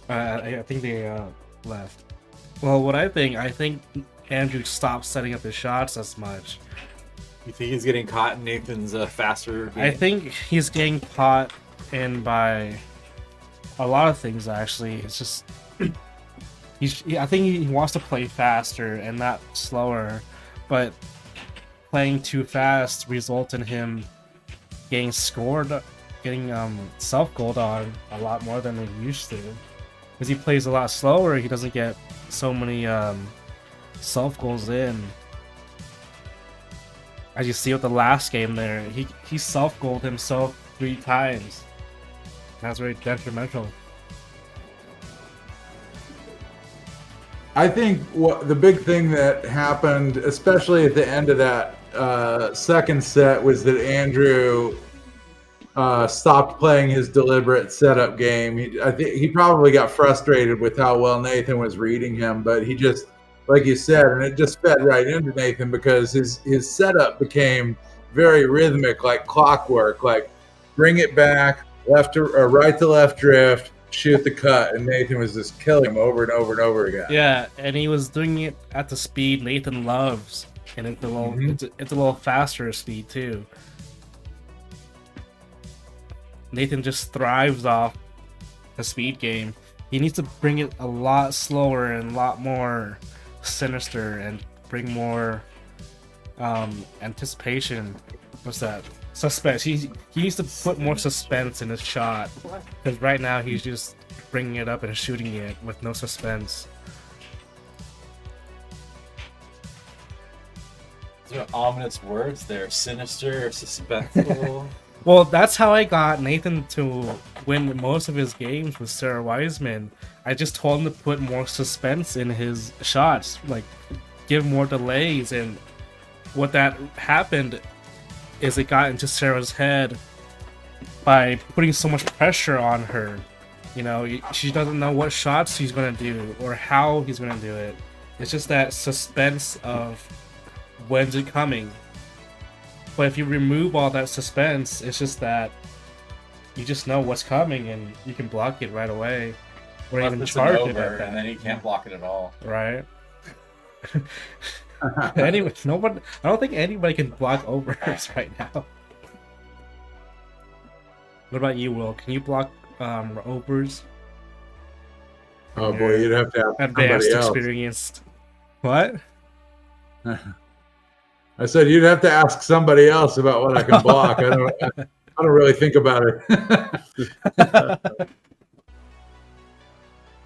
I think they left. Well, what I think Andrew stopped setting up his shots as much. You think he's getting caught in Nathan's faster game? I think he's getting caught in by a lot of things, actually. It's just I think he wants to play faster and not slower, but playing too fast results in him getting self-goaled on a lot more than he used to. Because he plays a lot slower, he doesn't get so many self-goals in. As you see with the last game there, he self-goaled himself 3 times. That's very detrimental. I think the big thing that happened, especially at the end of that second set, was that Andrew stopped playing his deliberate setup game. I think he probably got frustrated with how well Nathan was reading him, but he just, like you said, and it just fed right into Nathan because his setup became very rhythmic, like clockwork, like bring it back, left to or right to left drift, shoot the cut, and Nathan was just killing him over and over and over again. Yeah, and he was doing it at the speed Nathan loves, and it's a little faster speed too. Nathan just thrives off the speed game. He needs to bring it a lot slower and a lot more sinister and bring more anticipation. What's that? Suspense. He needs to put more suspense in his shot, because right now he's just bringing it up and shooting it with no suspense. Those are ominous words there. Sinister, suspenseful. Well, that's how I got Nathan to win most of his games with Sarah Wiseman. I just told him to put more suspense in his shots, like give more delays, and what that happened is it got into Sarah's head by putting so much pressure on her. You know, she doesn't know what shots he's going to do or how he's going to do it. It's just that suspense of when's it coming. But if you remove all that suspense, it's just that you just know what's coming and you can block it right away. Or even charge it at that. And then you can't block it at all. Right. Anyway, I don't think anybody can block overs right now. What about you, Will? Can you block overs? Oh boy, you'd have to have Advanced somebody else. experienced. What? I said you'd have to ask somebody else about what I can block. I don't really think about it.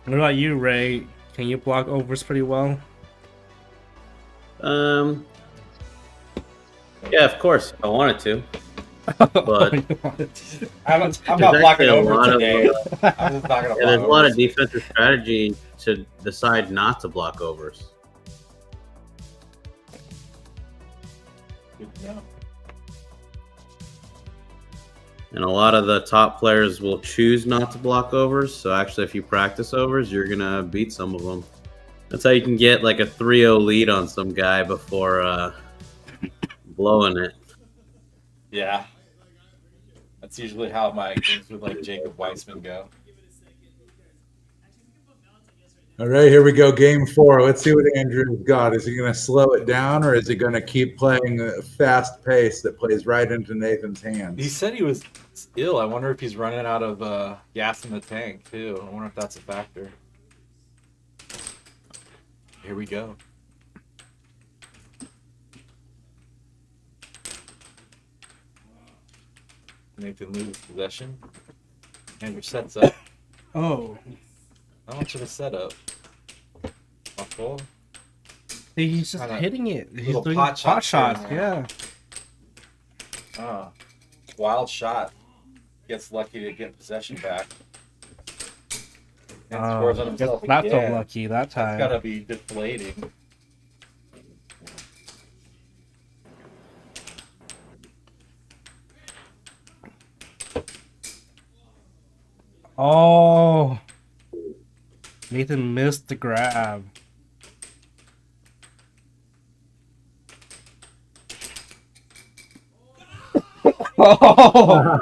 What about you, Ray? Can you block overs pretty well? Yeah, of course, if I wanted to. But I'm not there's blocking actually a over lot of, today. I'm just not gonna block there's a lot of overs. defensive strategy to decide not to block overs. And a lot of the top players will choose not to block overs. So actually, if you practice overs, you're gonna beat some of them. That's how you can get like a 3-0 lead on some guy before blowing it. Yeah. That's usually how my games with like Jacob Weissman go. All right, here we go. Game 4. Let's see what Andrew's got. Is he going to slow it down, or is he going to keep playing a fast pace that plays right into Nathan's hands? He said he was ill. I wonder if he's running out of gas in the tank too. I wonder if that's a factor. Here we go. Nathan loses possession. Andrew sets up. Oh, How much of a setup? A full? he's just Kinda hitting it. He's little doing pot pot shots shots. here and Yeah. Wild shot. Gets lucky to get possession back. And scores on himself Not so again. lucky that That's time. gotta be deflating. Oh, Nathan missed the grab. Oh,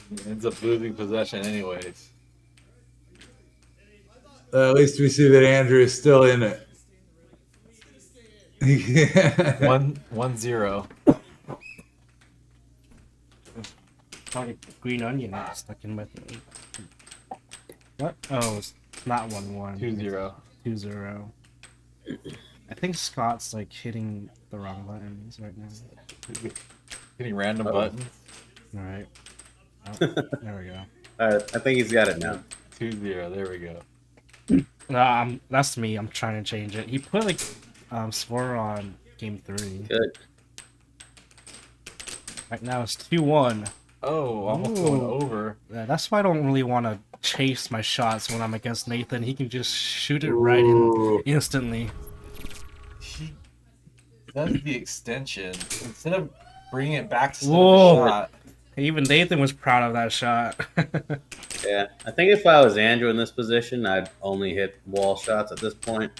He ends up losing possession anyways. At least we see that Andrew is still in it. 1-0. probably green onion stuck in with it. What? Oh, it's not 1-1. 2-0. 2-0. I think Scott's like hitting the wrong buttons right now. Hitting random buttons. All right. Oh, there we go. All right, I think he's got it now. 2-0. There we go. No, that's me. I'm trying to change it. He put like score on game 3. Good. Right now it's 2-1. Oh, almost going over. Yeah, that's why I don't really want to chase my shots when I'm against Nathan. He can just shoot it right in instantly. He does the extension instead of bringing it back to the shot. Even Nathan was proud of that shot. Yeah, I think if I was Andrew in this position, I'd only hit wall shots at this point.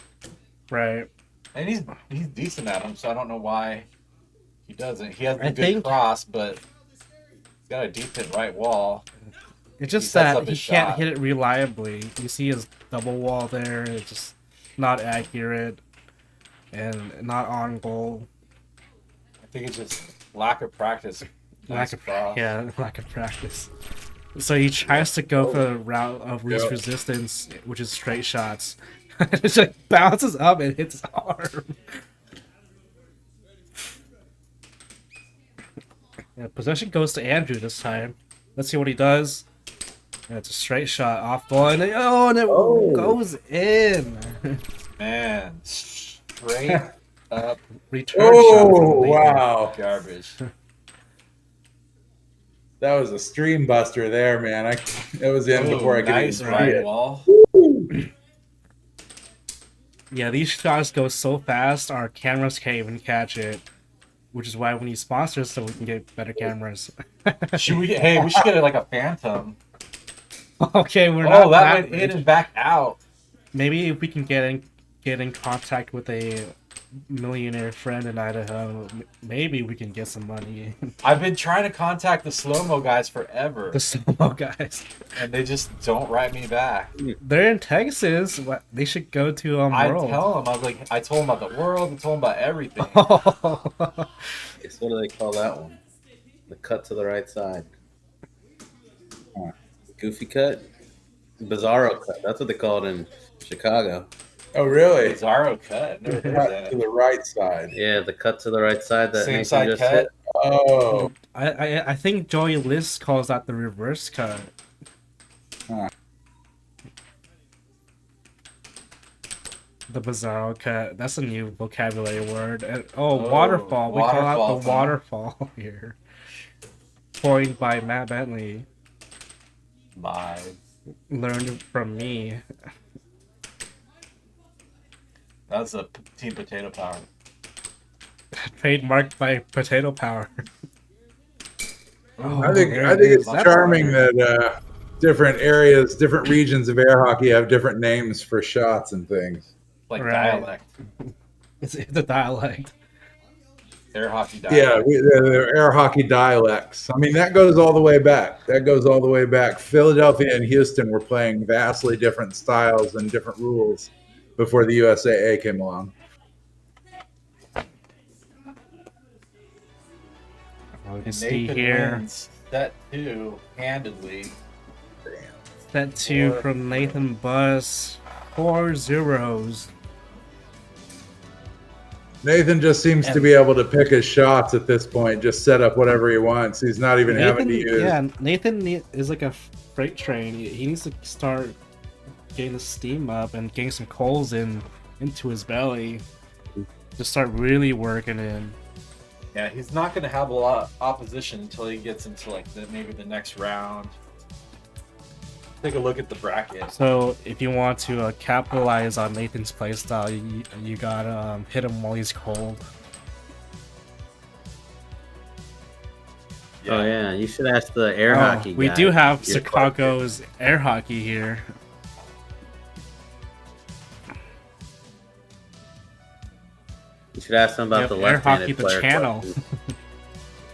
Right. And he's decent at them, so I don't know why he doesn't. He has a I good think- cross, but he's got a decent right wall. It's just sets that up he his can't shot. hit it reliably. You see his double wall there. It's just not accurate and not on goal. I think it's just lack of practice. Lack of cross. lack of practice. So he tries to go for the route of least resistance, which is straight shots. It just like bounces up and hits his arm. Yeah, possession goes to Andrew this time. Let's see what he does. Yeah, it's a straight shot off goal, and it goes in. Man, straight up Return shot. From Nathan. Wow. garbage. That was a stream buster there, man. It was in before I could nice even right see it. wall. Yeah, these shots go so fast, our cameras can't even catch it. Which is why we need sponsors so we can get better cameras. Should we? Hey, we should get like a phantom. Okay, we're not. Oh, that went rich. in and back out. Maybe if we can get in contact with a millionaire friend in Idaho, maybe we can get some money. I've been trying to contact the slow-mo guys forever, The slow guys. and they just don't write me back. They're in Texas. What they should go to I World. tell them, I told them about the world, I told them about everything. Yes, what do they call that one? The cut to the right side. Goofy cut? Bizarro cut. That's what they call it in Chicago. Oh, really? Bizarro cut. Never heard of Cut that. to the right side. Yeah, the cut to the right side that Same Nathan side just cut. hit. Oh. I think Joey List calls that the reverse cut. Huh. The bizarro cut. That's a new vocabulary word. And, waterfall. We call it the waterfall here. Coined by Matt Bentley. Bye. Learned from me. That's a Team Potato Power. Trademarked by Potato Power. I think it's charming that different areas, different regions of air hockey have different names for shots and things. Like Right. dialect. It's a dialect. Air hockey dialect. Yeah, the air hockey dialects. I mean, that goes all the way back. Philadelphia and Houston were playing vastly different styles and different rules before the USAA came along. You see Nathan here. wins set 2 handedly. Set 2 from Nathan Buss. 4 zeros. Nathan just seems to be able to pick his shots at this point, just set up whatever he wants. He's not even having to use. Yeah, Nathan is like a freight train. He needs to start getting the steam up and getting some coals into his belly to start really working in. Yeah, he's not going to have a lot of opposition until he gets into like maybe the next round. Take a look at the bracket. So if you want to capitalize on Nathan's playstyle, you gotta hit him while he's cold. Yeah. Oh yeah, you should ask the air hockey guy. We do have Your Chicago's air hockey here. You should ask them about Yep, the air left-handed hockey, the player channel. question.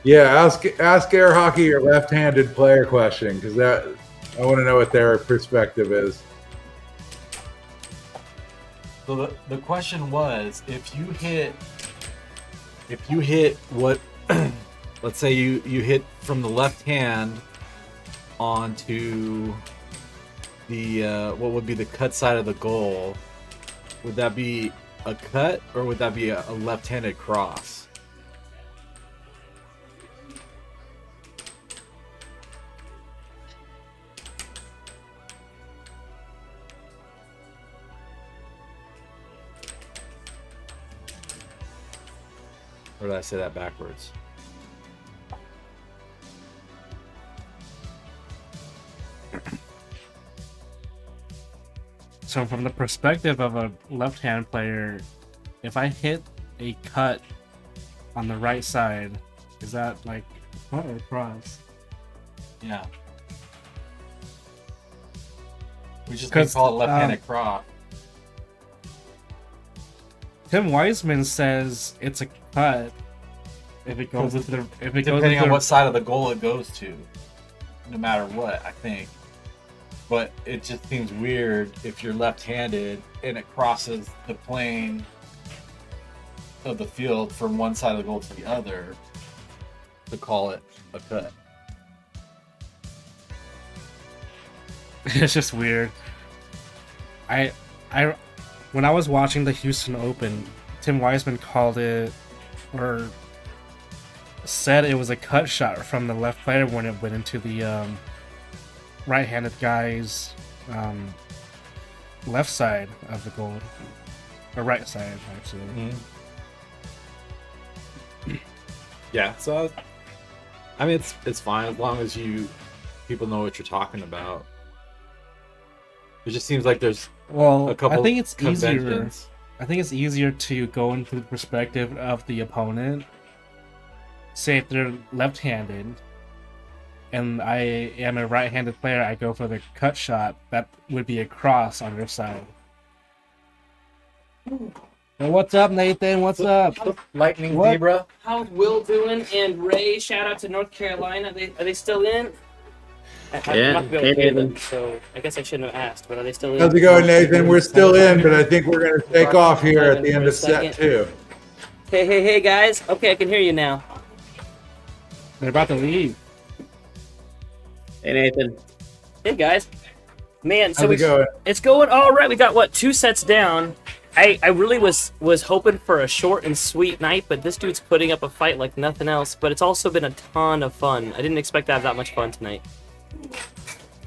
Yeah, ask air hockey your left-handed player question, because I want to know what their perspective is. So the question was, if you hit what, let's say you hit from the left hand onto the what would be the cut side of the goal, would that be a cut or would that be a left-handed cross? Or did I say that backwards? So from the perspective of a left-hand player, if I hit a cut on the right side, is that like cut or cross? Yeah. We just can call it left-handed cross. Tim Wiseman says it's a cut if it goes into the Depending on what side of the goal it goes to, no matter what, I think. But it just seems weird if you're left-handed and it crosses the plane of the field from one side of the goal to the other to call it a cut. It's just weird. When I was watching the Houston Open, Tim Wiseman called it, or said it was a cut shot from the left player when it went into the right-handed guy's left side of the goal, or right side actually. Mm-hmm. Yeah, so I mean it's fine as long as people know what you're talking about. It just seems like there's a couple I think it's easier. conventions. I think it's easier to go into the perspective of the opponent. Say if they're left-handed, and I am a right-handed player, I go for the cut shot. That would be a cross on your side. Well, what's up, Nathan? What's up? Lightning What? Zebra. How's Will doing? And Ray, shout out to North Carolina. Are they still in? Yeah, I'm not gonna be able to hear them, Nathan. so I guess I shouldn't have asked. But are they still in? How's it going, Nathan? We're still in, but I think we're going to take off here at the end of set 2. Hey, guys. Okay, I can hear you now. They're about to leave. Hey, Nathan. Hey guys, man. So How's it going? it's going all right. We got what 2 sets down. I really was hoping for a short and sweet night, but this dude's putting up a fight like nothing else. But it's also been a ton of fun. I didn't expect to have that much fun tonight.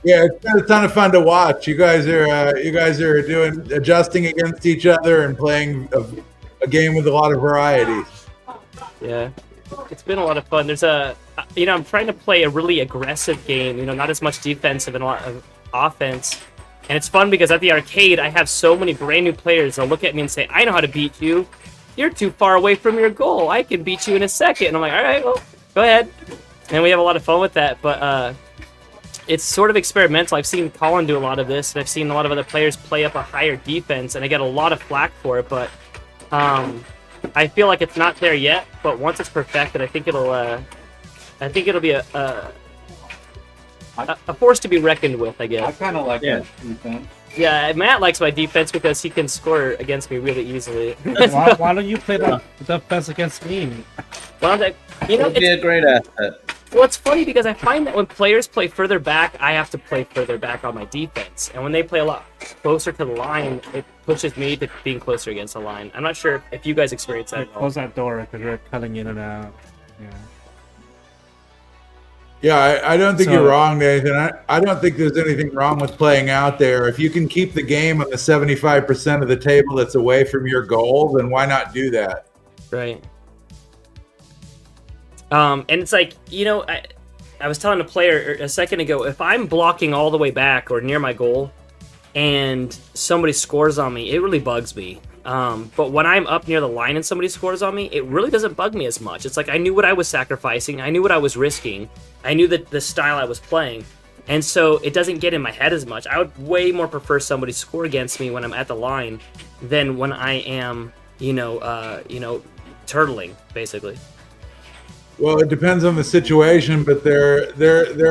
Yeah, it's been a ton of fun to watch. You guys are doing adjusting against each other and playing a game with a lot of variety. Yeah, it's been a lot of fun. There's I'm trying to play a really aggressive game. Not as much defensive and a lot of offense. And it's fun because at the arcade, I have so many brand new players that'll look at me and say, I know how to beat you. You're too far away from your goal. I can beat you in a second. And I'm like, all right, well, go ahead. And we have a lot of fun with that. But it's sort of experimental. I've seen Colin do a lot of this, and I've seen a lot of other players play up a higher defense, and I get a lot of flack for it. But I feel like it's not there yet. But once it's perfected, I think it'll be a force to be reckoned with, I I guess. kind of like Yeah. that defense. Yeah, Matt likes my defense because he can score against me really easily. Why don't you play the defense against me? Well, That'd be a great asset. well, it's funny because I find that when players play further back, I have to play further back on my defense. And when they play a lot closer to the line, it pushes me to being closer against the line. I'm not sure if you guys experience that at all. Close that door because we're cutting in and out. Yeah. Yeah, I don't think So- you're wrong, Nathan. I don't think there's anything wrong with playing out there. If you can keep the game on the 75% of the table that's away from your goal, then why not do that? Right. And it's like, I was telling a player a second ago, if I'm blocking all the way back or near my goal and somebody scores on me, it really bugs me. But when I'm up near the line and somebody scores on me, it really doesn't bug me as much. It's like I knew what I was sacrificing. I knew what I was risking. I knew that the style I was playing. And so it doesn't get in my head as much. I would way more prefer somebody score against me when I'm at the line than when I am, turtling, basically. Well, it depends on the situation, but there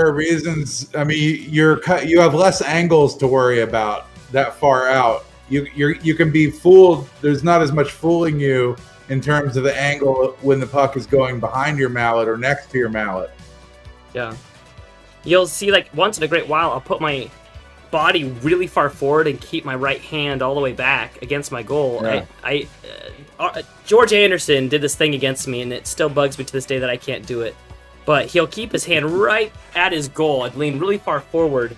are reasons. I mean, you have less angles to worry about that far out. You can be fooled. There's not as much fooling you in terms of the angle when the puck is going behind your mallet or next to your mallet. Yeah. You'll see, like, once in a great while, I'll put my body really far forward and keep my right hand all the way back against my goal. Yeah. George Anderson did this thing against me, and it still bugs me to this day that I can't do it. But he'll keep his hand right at his goal and lean really far forward.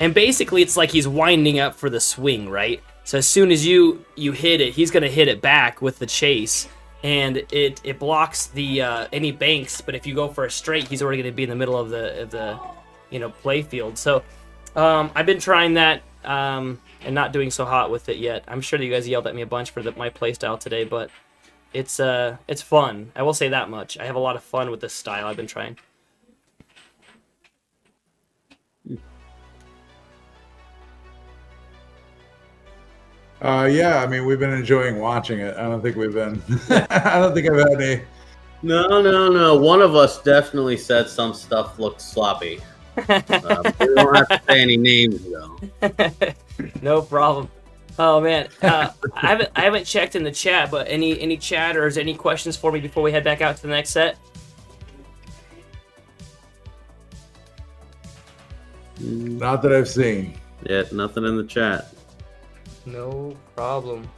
And basically, it's like he's winding up for the swing, right? So as soon as you hit it, he's going to hit it back with the chase. And it blocks the any banks, but if you go for a straight, he's already going to be in the middle of the play field. So I've been trying that and not doing so hot with it yet. I'm sure that you guys yelled at me a bunch for my play style today, but it's fun. I will say that much. I have a lot of fun with this style I've been trying. Yeah, I mean, we've been enjoying watching it. I don't think we've been. I don't think I've had any. No. One of us definitely said some stuff looked sloppy. We don't have to say any names, though. No problem. Oh man, I haven't checked in the chat, but any chatters, any questions for me before we head back out to the next set? Not that I've seen. Yeah, nothing in the chat. No problem.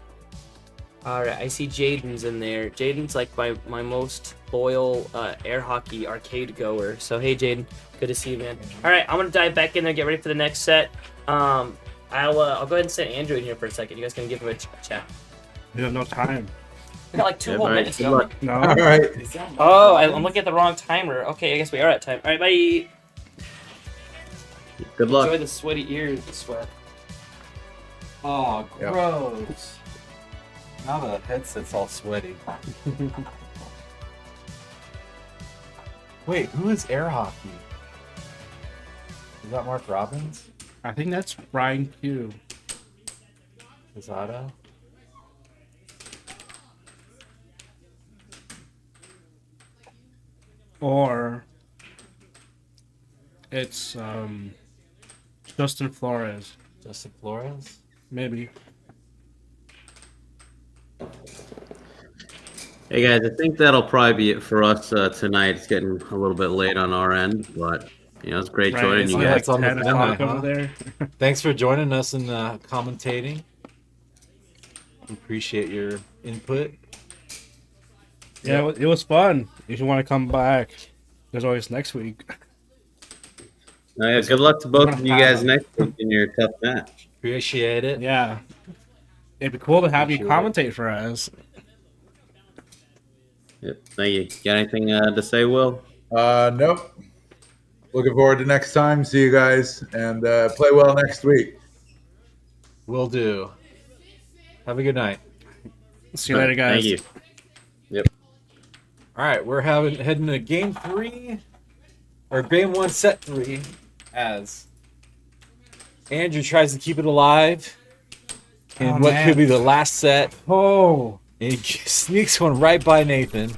All right, I see Jaden's in there. Jaden's like my most loyal air hockey arcade goer. So hey, Jaden, good to see you, man. All right, I'm gonna dive back in there, get ready for the next set. I'll go ahead and send Andrew in here for a second. You guys gonna give him a chat? We have no time. We got like two Yeah, whole right. minutes. Good Don't we? luck. No. All right. Oh, I'm looking at the wrong timer. Okay, I guess we are at time. All right, bye. Good luck. Enjoy the sweaty ears, the sweat. Oh, Yep. gross. Now the headset's all sweaty. Wait, who is air hockey? Is that Mark Robbins? I think that's Brian Q. Rosado? Or it's Justin Flores. Justin Flores? Maybe. Hey guys, I think that'll probably be it for us tonight. It's getting a little bit late on our end, but it's great Right, joining it's you like guys. it's almost 10 o'clock midnight, over there. Thanks for joining us and commentating. Appreciate your input. Yeah, it was fun. If you want to come back, there's always next week. Yeah, good luck to both of you guys Have next week in your tough match. Appreciate it. Yeah. It'd be cool to have you Appreciate it. commentate for us. Yep. Thank you. Got anything to say, Will? Nope. Looking forward to next time. See you guys and play well next week. Will do. Have a good night. See you later, guys. Thank you. All right, we're heading to game 3 or game 1, set 3, as Andrew tries to keep it alive in what man. could be the last set. Oh. And he sneaks one right by Nathan.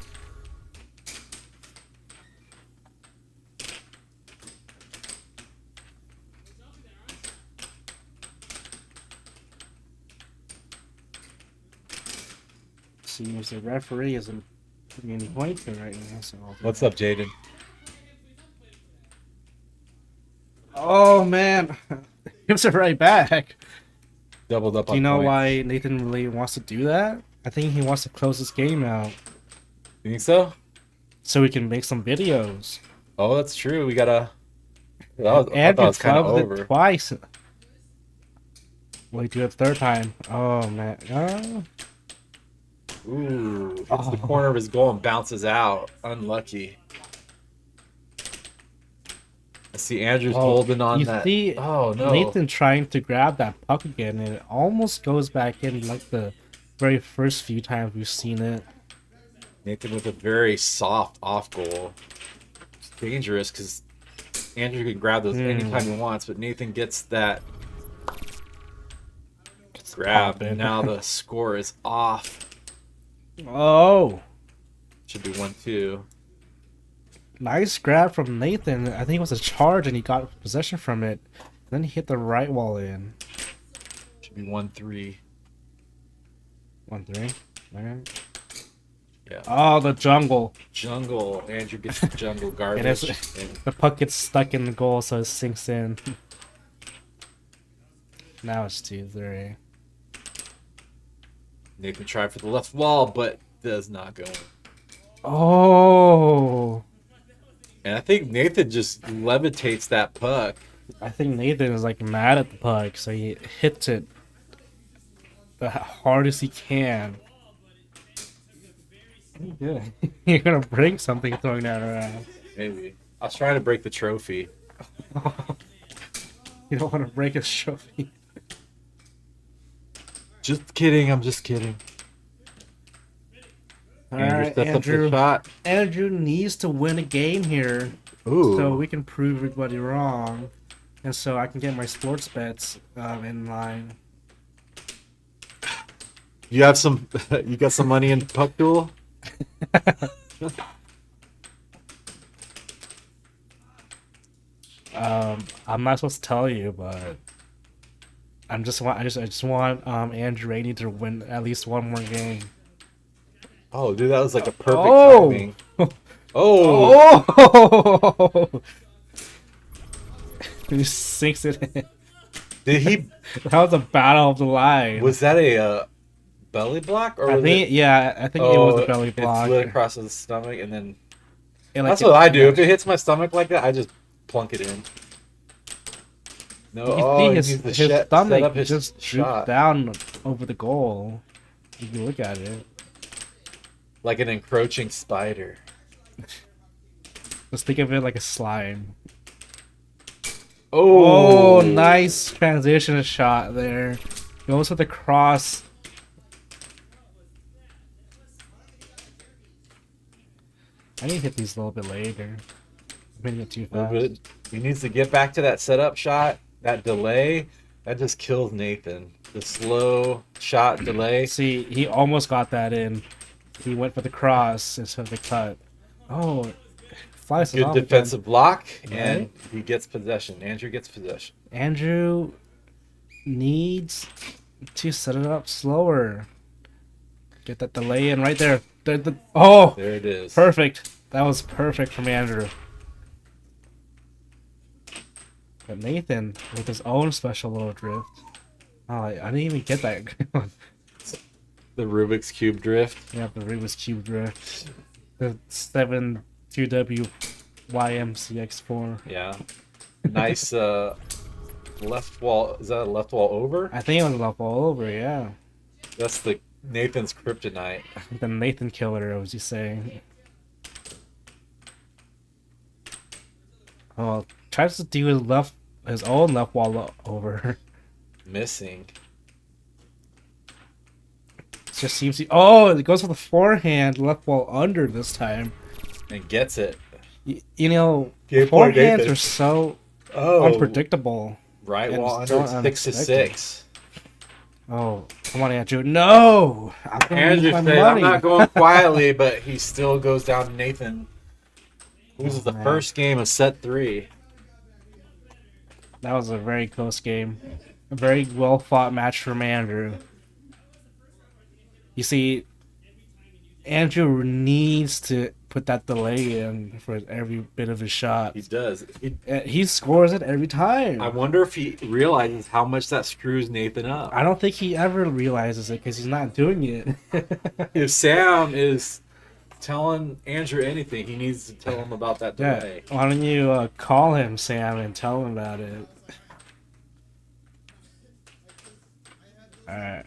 Seems the referee isn't putting any points in right now. So What's up, Jaden? Oh man, gives it right back. Doubled up Do on you know points. why Nathan really wants to do that? I think he wants to close this game out You think so? so we can make some videos. Oh, that's true. We gotta. I thought it Andrew was kind of clubbed it over. twice. Wait, do it third time. Oh man. Ooh, hits the corner of his goal and bounces out. Unlucky. I see Andrew's holding on you that. see Oh no! Nathan trying to grab that puck again, and it almost goes back in like the very first few times we've seen it. Nathan with a very soft off goal. It's dangerous because Andrew can grab those anytime he wants, but Nathan gets that grab, popping. and now the score is off. Oh, Should be 1-2. nice grab from Nathan. I think it was a charge, and he got possession from it. Then he hit the right wall in. Should be 1-3. 1-3. Okay. Yeah. Oh, the jungle. Jungle. Andrew gets the jungle garbage. And the puck gets stuck in the goal, so it sinks in. Now it's 2-3. Nathan tried for the left wall, but does not go in. Oh, And I think Nathan just levitates that puck. I think Nathan is like mad at the puck, so he hits it the hardest he can. Yeah, you're gonna break something throwing that around. Maybe. I was trying to break the trophy. You don't want to break a trophy. Just kidding. I'm just kidding. Andrew Alright, steps up to the shot. Andrew needs to win a game here, Ooh. so we can prove everybody wrong, and so I can get my sports bets in line. You have some. You got some money in puck duel. I'm not supposed to tell you, but I just want Andrew Rainey to win at least one more game. Oh, dude, that was like a perfect Oh! timing. Oh. Oh! He sinks it in. Did he? That was a battle of the line. Was that a belly block or? I was think it, I think it was a belly block. It slid across his stomach, and then It, like, that's what I do. If it hits my stomach like that, I just plunk it in. No, You oh, see he his needs to stomach set up his just drooped shot down over the goal. If you look at it, like an encroaching spider. just think of it like a slime. Oh, Oh, nice transition shot there. Goes with the cross. I need to hit these a little bit later. I'm hitting it too fast. He needs to get back to that setup shot. That delay, that just kills Nathan. The slow shot delay. See, he almost got that in. He went for the cross instead of the cut. Oh, flies it Good off defensive block, Right? and he gets possession. Andrew gets possession. again. Andrew needs to set it up slower. Get that delay in right there. Oh, There it is. perfect. That was perfect from Andrew. But Nathan with his own special little drift. Oh, I didn't even get that. The Rubik's Cube drift. Yeah, the Rubik's Cube drift. The 7 2W YMCX4. Yeah. Nice left wall. Is that a left wall over? I think it was up all over, yeah. That's the Nathan's kryptonite. The Nathan killer, was you saying? Oh, tries to do his own left wall over. Missing. Just seems to... Oh, it goes for the forehand, left wall under this time. And gets it. You know, Game point, forehands Nathan. are so Oh. unpredictable. Right and wall so under 6 to unexpected. 6. Oh, come on, Andrew. No! I'm gonna lose Andrew my said, I'm money. not going quietly, but he still goes down to Nathan. Loses the man. first game of set 3. That was a very close game. A very well-fought match from Andrew. You see, Andrew needs to put that delay in for every bit of his shot. He does. He scores it every time. I wonder if he realizes how much that screws Nathan up. I don't think he ever realizes it because he's not doing it. If Sam is telling Andrew anything, he needs to tell him about that Yeah. delay. Why don't you call him, Sam, and tell him about it? Alright.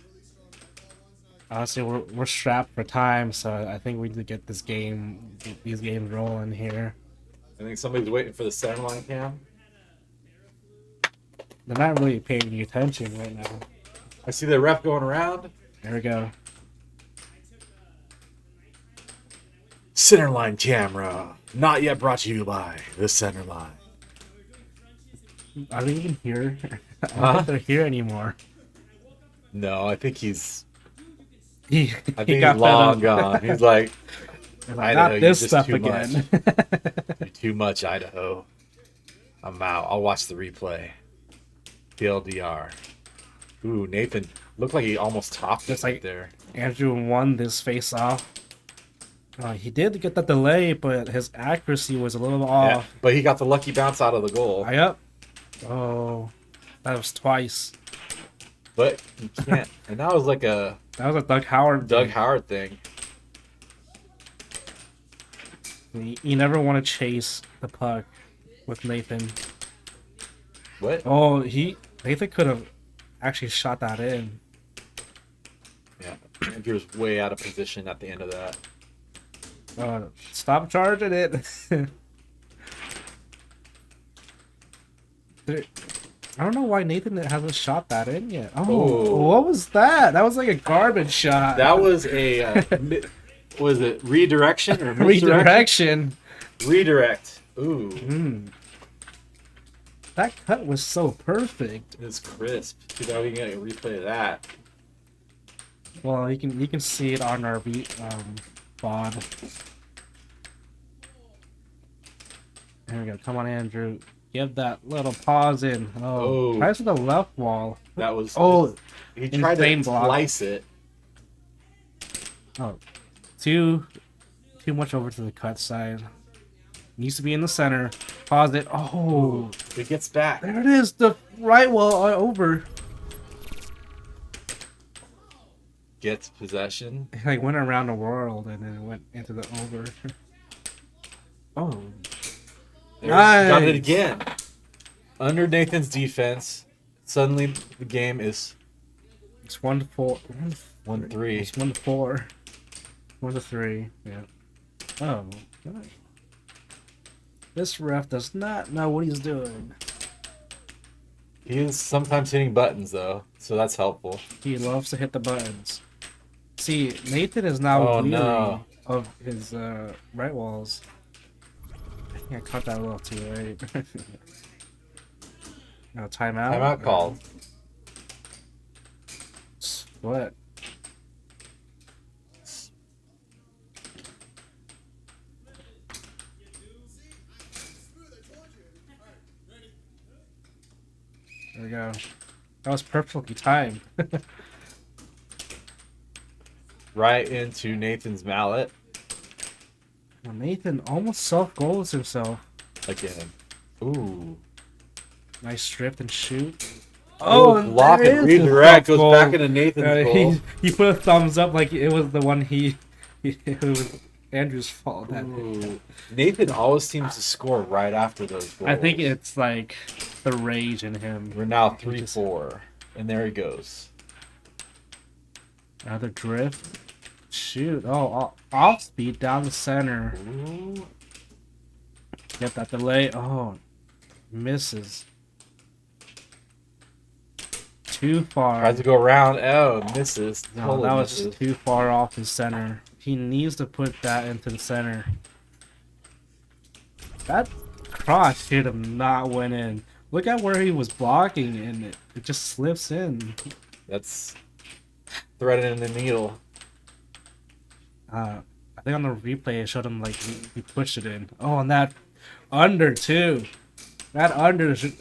Honestly, we're strapped for time, so I think we need to get these games rolling here. I think somebody's waiting for the center line cam. They're not really paying attention right now. I see the ref going around. There we go. Center line camera. Not yet brought to you by the center line. Are they even here? I don't Huh? think they're here anymore. No, I think he's. He I think got he's fed long up. gone. He's like, Like, Idaho, not you're this just stuff too again. You're too much, Idaho. I'm out. I'll watch the replay. TLDR. Ooh, Nathan looked like he almost topped Just it right like- there. Andrew won this face-off. He did get the delay, but his accuracy was a little Yeah, off. but he got the lucky bounce out of the goal. Yep. Oh, that was twice. But you can't. And that was like a That was a Doug Howard. Doug thing. Howard thing. You never want to chase the puck with Nathan. What? Oh, Nathan could have actually shot that in. Yeah. Andrew's way out of position at the end of that. Stop charging it. I don't know why Nathan hasn't shot that in yet. Oh, Oh. what was that? That was like a garbage shot. That was a was it redirection or misdirection? redirection. Redirect. Ooh, That cut was so perfect. it's crisp. Too bad we can get a replay of that. Well, you can see it on our VOD. There we go. Come on, Andrew. Give that little pause in. Oh, Oh. tries to the left wall. That was. Oh, he tried insane to block. slice it. Oh, too much over to the cut side. Needs to be in the center. Pause it. Oh, It gets back. there it is. The right wall over. Gets possession. It like went around the world and then went into the over. Oh, There's- Got it Nice. again. Under Nathan's defense, suddenly the game is it's 1-4. 1-3. It's 1-4. 1-3. Yeah. Oh. God. This ref does not know what he's doing. He is sometimes hitting buttons though, so that's helpful. He loves to hit the buttons. See, Nathan is now Oh, weary no. of his right walls. I think I caught that a little too late. No, timeout. Timeout called. What? There we go. That was perfectly timed. right into Nathan's mallet Well, Nathan almost self-goals himself. again. Ooh. Nice drift and shoot. Oh, and block there and is his redirect goes self-goal. back into Nathan's goal. He put a thumbs up like it was the one it was Andrew's fault. Ooh. Nathan always seems to score right after those goals. I think it's like the rage in him. We're now 3-4, and there he goes. Another drift. Shoot. Oh, off speed down the center. Ooh. Get that delay. Oh, misses. Too far. Tries to go around. Oh, misses. No, Totally that was misses. too far off his center. He needs to put that into the center. That cross should have not went in. Look at where he was blocking, and it just slips in. That's threading the needle. I think on the replay it showed him like he pushed it in. Oh, and that under too. That under should...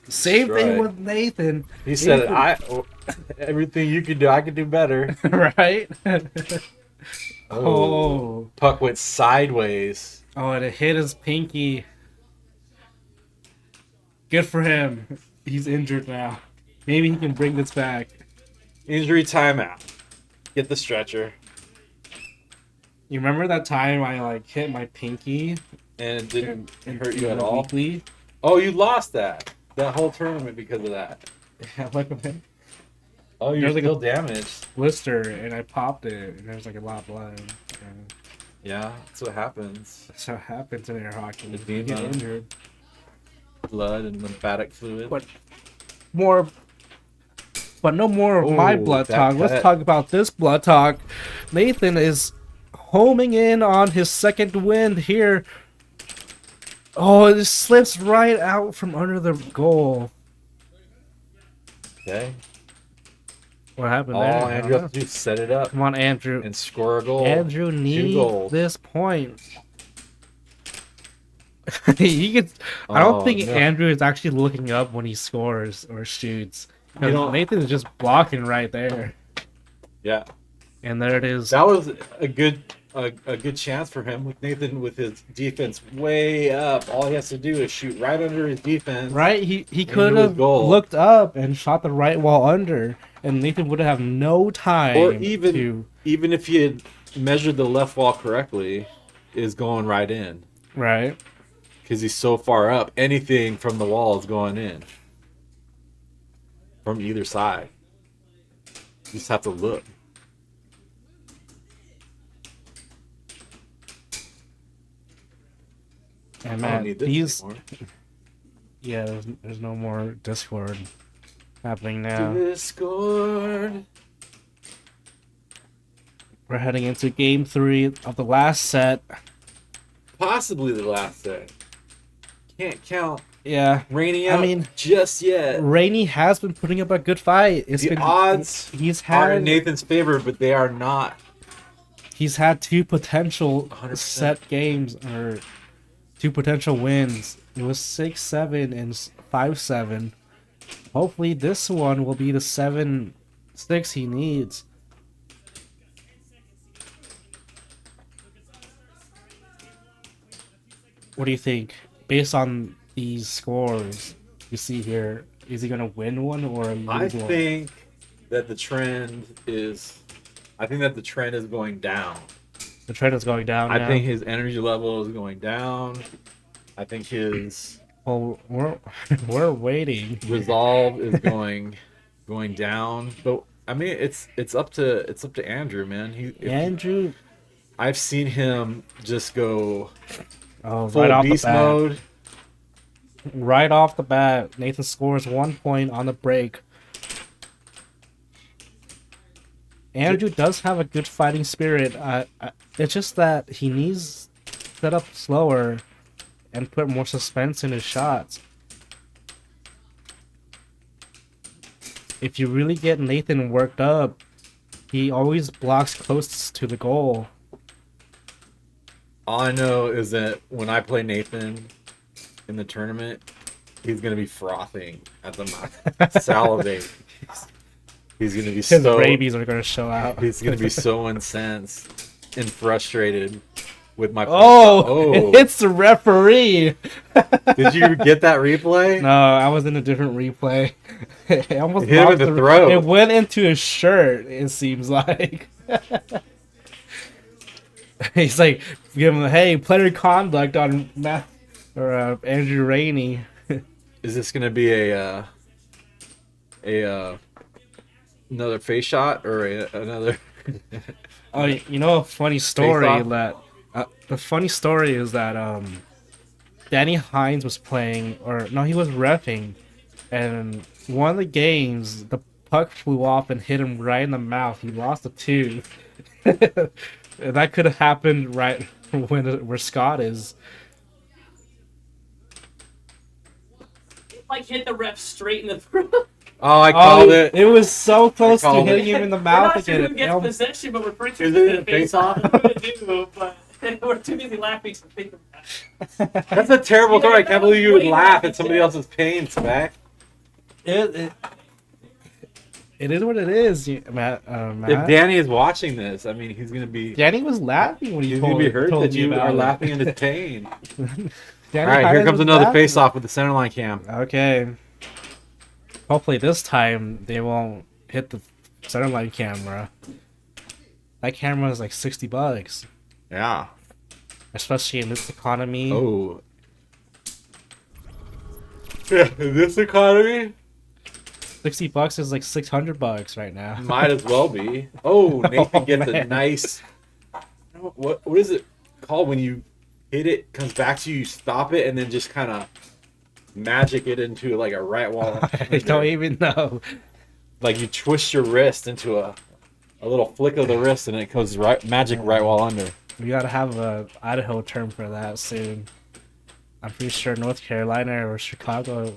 Same thing right. with Nathan. He said, Nathan- everything you can do, I can do better. Right? Oh. Puck went sideways. Oh, and it hit his pinky. Good for him. He's injured now. Maybe he can bring this back. Injury timeout. Get the stretcher. You remember that time I like hit my pinky And it didn't and hurt you at all? weekly? Oh, you lost that whole tournament because of that. Yeah, like a Oh, you're There's like still a- damaged. blister, and I popped it, and there was like a lot of blood. And Yeah, that's what happens. that's what happens in air hockey. You Edema. get injured. Blood and lymphatic fluid. But no more of my Ooh, blood that talk. Let's cut. talk about this blood talk. Nathan is homing in on his second win here. Oh, it slips right out from under the goal. Okay. What happened All there? I Andrew don't has to do is set it up know. Come on, Andrew. and score a goal. Andrew 2 needs goals. this point. He gets, I don't Oh, think no. Andrew is actually looking up when he scores or shoots. You know- Nathan is just blocking right there. Yeah. And there it is. That was a good chance for him with Nathan with his defense way up. All he has to do is shoot right under his defense. Right? He Into could his have goal. looked up and shot the right wall under, and Nathan would have no time Or to... even if he had measured the left wall correctly, is going right in. Right. Because he's so far up, anything from the wall is going in. From either side. You just have to look. And I don't man, need this these... anymore. Yeah, there's no more Discord happening now. Discord. We're heading into game 3 of the last set. Possibly the last set. Can't count Yeah. Rainey I out mean, just yet. Rainey has been putting up a good fight. The odds he's are in had Nathan's favor, but they are not. he's had 2 potential 100%. set games or 2 potential wins. It was 6-7 and 5-7. Hopefully this one will be the 7-6 he needs. What do you think? Based on these scores you see here, is he gonna win one or lose I one? think that the trend is going down. The trend is going down I now. think his energy level is going down. I think his Well, we're waiting. resolve is going down. But I mean, it's up to Andrew, man. Andrew, I've seen him just go oh, full right off the beast bat. mode. Right off the bat, Nathan scores 1 point on the break. Andrew does have a good fighting spirit. It's just that he needs to set up slower and put more suspense in his shots. If you really get Nathan worked up, he always blocks close to the goal. All I know is that when I play Nathan in the tournament, he's gonna be frothing at the mouth, salivating. He's gonna be His so rabies are gonna show out. He's gonna be so incensed and frustrated with my. Oh, it hits the referee. Did you get that replay? No, I was in a different replay. It almost hit him in the throat. It went into his shirt. It seems like. He's like, give him, hey, player conduct on Matt or Andrew Rainey. Is this gonna be a another face shot or another? Oh, you know, a funny story that the funny story is that Danny Hines was playing, or no, he was reffing, and one of the games the puck flew off and hit him right in the mouth. He lost a tooth. That could have happened right where Scott is. Like hit the ref straight in the throat. Oh, I called it. It was so close to hitting him in the We're mouth not sure again. who gets possession, but we're pretty sure Is it's it gonna face off. But we're too busy laughing to think of that. That's a terrible Yeah, throw. I can't believe you would way laugh back. at somebody else's pain, Spec. It is what it is, Matt. If Danny is watching this, I mean, he's gonna be. Danny was laughing when He's gonna be hurt told that me you about are it. laughing in his pain. All Danny right, here Hines comes was another laughing. face-off with the center line cam. Okay. Hopefully this time they won't hit the center line camera. That camera is like $60, Yeah. especially in this economy. Oh. Yeah, in this economy, $60 is like $600 right now. might as well be. Oh, Nathan Oh, gets a man. nice. What is it called when you hit it, comes back to you, stop it, and then just kind of magic it into like a right wall? I don't even know. Like you twist your wrist into a little flick of the wrist, and it goes magic right wall under. We gotta have a Idaho term for that soon. I'm pretty sure North Carolina or Chicago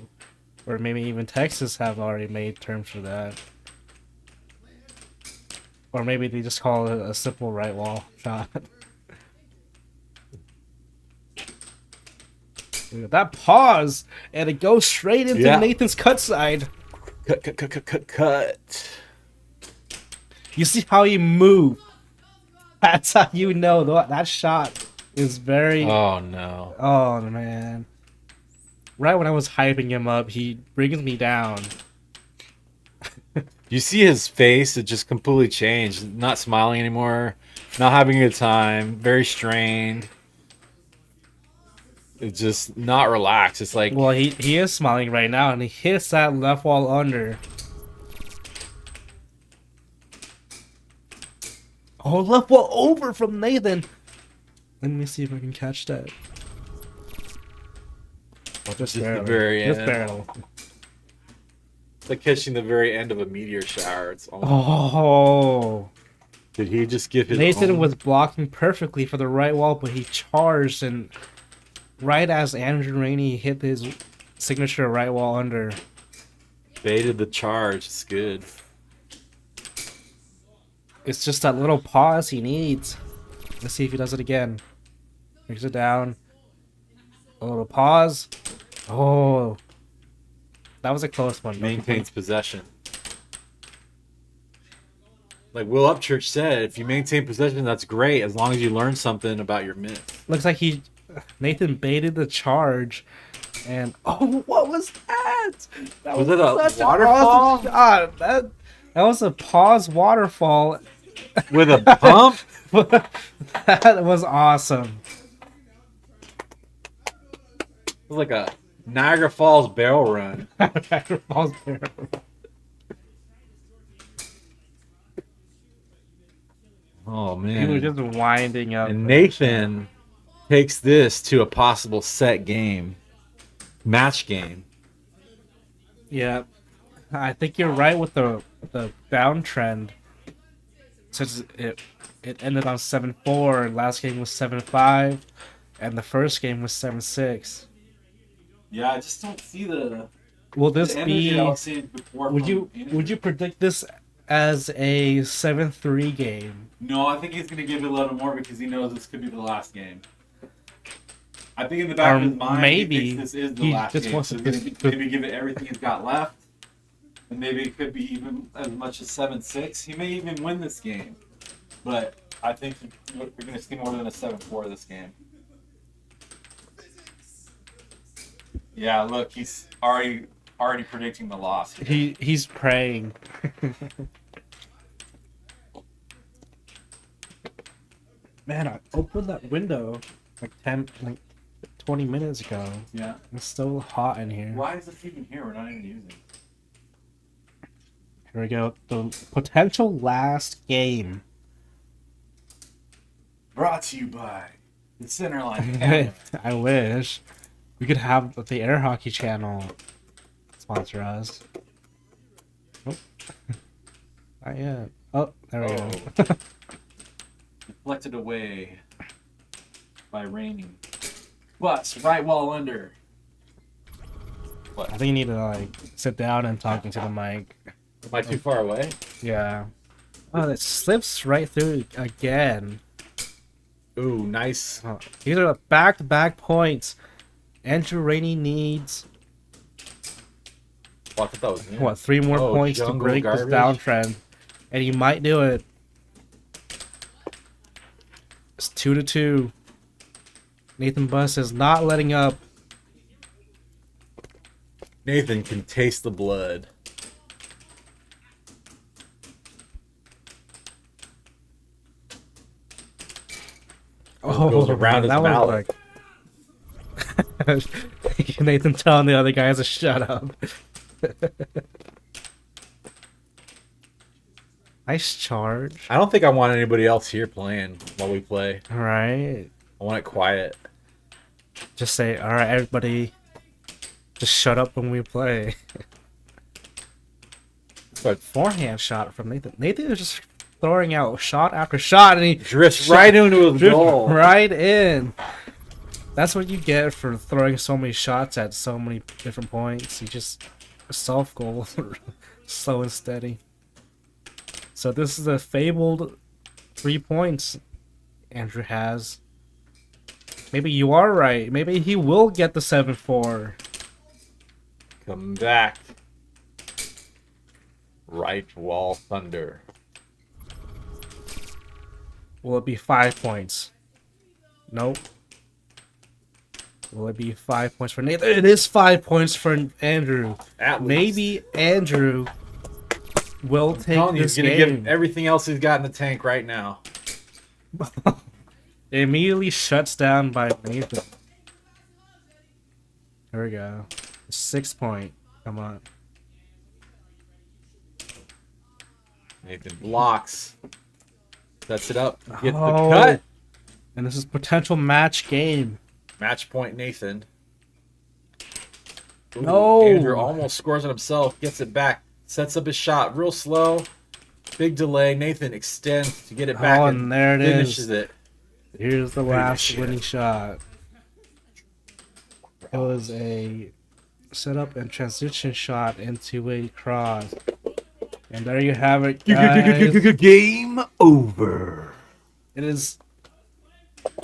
or maybe even Texas have already made terms for that. Or maybe they just call it a simple right wall shot. Look at that pause, and it goes straight into Nathan's cut side. Cut. You see how he moved? That's how you know that shot is very... Oh, no. Oh, man. Right when I was hyping him up, he brings me down. You see his face, it just completely changed. Not smiling anymore, not having a good time, very strained. It's just not relaxed. It's like... Well, he is smiling right now, and he hits that left wall under. Oh, left wall over from Nathan. Let me see if I can catch that. Oh, just the barely. very Just end. barely. It's like catching the very end of a meteor shower. It's almost... Oh. Did he just give his Nathan own... was blocking perfectly for the right wall, but he charged, and right as Andrew Rainey hit his signature right wall under. Baited the charge. It's good. It's just that little pause he needs. Let's see if he does it again. Brings it down. A little pause. Oh. That was a close one. Maintains possession. Like Will Upchurch said, if you maintain possession, that's great, as long as you learn something about your miss. Looks like Nathan baited the charge. And oh, what was that? That Was it a such an waterfall? awesome shot. That was a pause waterfall. With a pump? That was awesome. It was like a Niagara Falls barrel run. Niagara Falls barrel. Oh, He man. was just winding up. And Nathan takes this to a possible set game. Match game. Yeah, I think you're right with the downtrend. Since it ended on 7-4, last game was 7-5, and the first game was 7-6. Yeah, I just don't see the... Will this be? Before Would you predict this as a 7-3 game? No, I think he's going to give it a little more because he knows this could be the last game. I think in the back Or of his mind, maybe he thinks this is the he last just game. wants So to he's going to maybe give it everything he's got left. And maybe it could be even as much as 7-6. He may even win this game. But I think we're going to see more than a 7-4 this game. Yeah, look, he's already predicting the loss. He's praying. Man, I opened that window like 20 minutes ago. Yeah. It's still hot in here. Why is this even here? We're not even using it. Here we go. The potential last game. Brought to you by the Centerline Camera. I wish we could have the Air Hockey Channel sponsor us. Oh, not yet. Oh, there we go. Deflected away by Rainey. But right wall under. I think you need to like sit down and talk into the mic. Am I too far away? Yeah. Oh, it slips right through again. Ooh, nice. Oh, these are back-to-back points. Andrew Rainey needs Oh, I thought that was him. what 3 more points to jungle break this downtrend, and he might do it. It's 2-2. Nathan Buss is not letting up. Nathan can taste the blood. Goes around his that was mallet. like Nathan telling the other guys to shut up. Nice charge. I don't think I want anybody else here playing while we play. All right. I want it quiet. Just say, all right, everybody, just shut up when we play. But Forehand shot from Nathan. Nathan is just throwing out shot after shot, and he drifts right into his goal. Right in. That's what you get for throwing so many shots at so many different points. You just self-goal, slow and steady. So this is a fabled 3 points Andrew has. Maybe you are right. Maybe he will get the 7-4. Come back. Right wall thunder. Will it be 5 points? Nope. Will it be 5 points for Nathan? It is 5 points for Andrew. At least. Maybe Andrew will take this He's gonna game. give everything else he's got in the tank right now. It immediately shuts down by Nathan. Here we go. 6 point. Come on. Nathan blocks. Sets it up. Gets the Oh. cut. And this is potential match game. Match point Nathan. Ooh, No. Andrew almost scores on himself. Gets it back. Sets up his shot real slow. Big delay. Nathan extends to get it back and there it finishes is. it. Here's the last shit. winning shot. It was a setup and transition shot into a cross. And there you have it, guys. Game over. It is.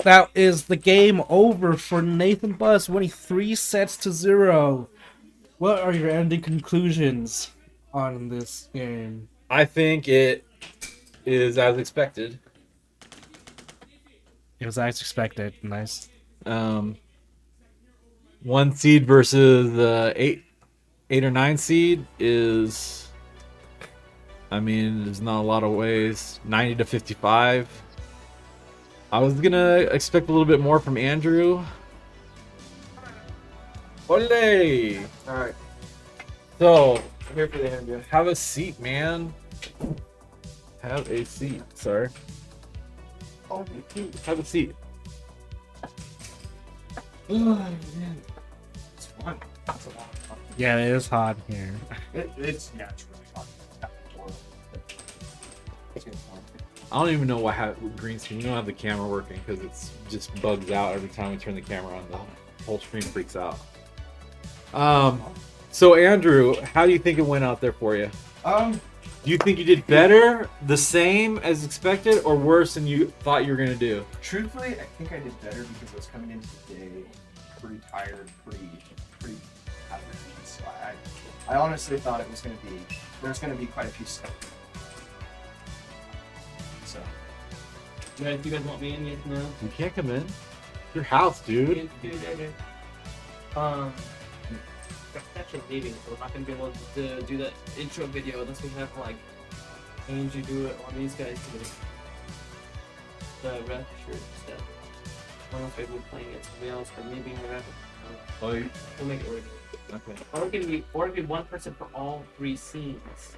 That is the game over for Nathan Buss, winning 3-0. What are your ending conclusions on this game? I think it is as expected. It was as expected. Nice. 1 seed versus 8 or 9 seed is, I mean, there's not a lot of ways. 90-55. I was gonna expect a little bit more from Andrew. Ole! Alright, So, I'm here for the interview. have a seat, man. Have a seat, sir. Oh, Have a seat. It's fun. It's a lot of fun. Yeah, it is hot here. It's really fun. I don't even know why with green screen. We don't have the camera working because it's just bugs out every time we turn the camera on. The whole screen freaks out. So Andrew, how do you think it went out there for you? Do you think you did better, the same as expected, or worse than you thought you were gonna do? Truthfully, I think I did better because I was coming into the day pretty tired, pretty out of it. So I honestly thought it was there's gonna be quite a few steps. So You guys want me in yet? No. You can't come in. Your house, dude. That's actually leaving, so we're not gonna be able to do that intro video unless we have like Andrew do it or these guys do it. The ref shirt stuff. I don't know if we're playing it somebody else, but maybe a ref. Oh, We'll make it work. okay. Or it could be one person for all 3 scenes.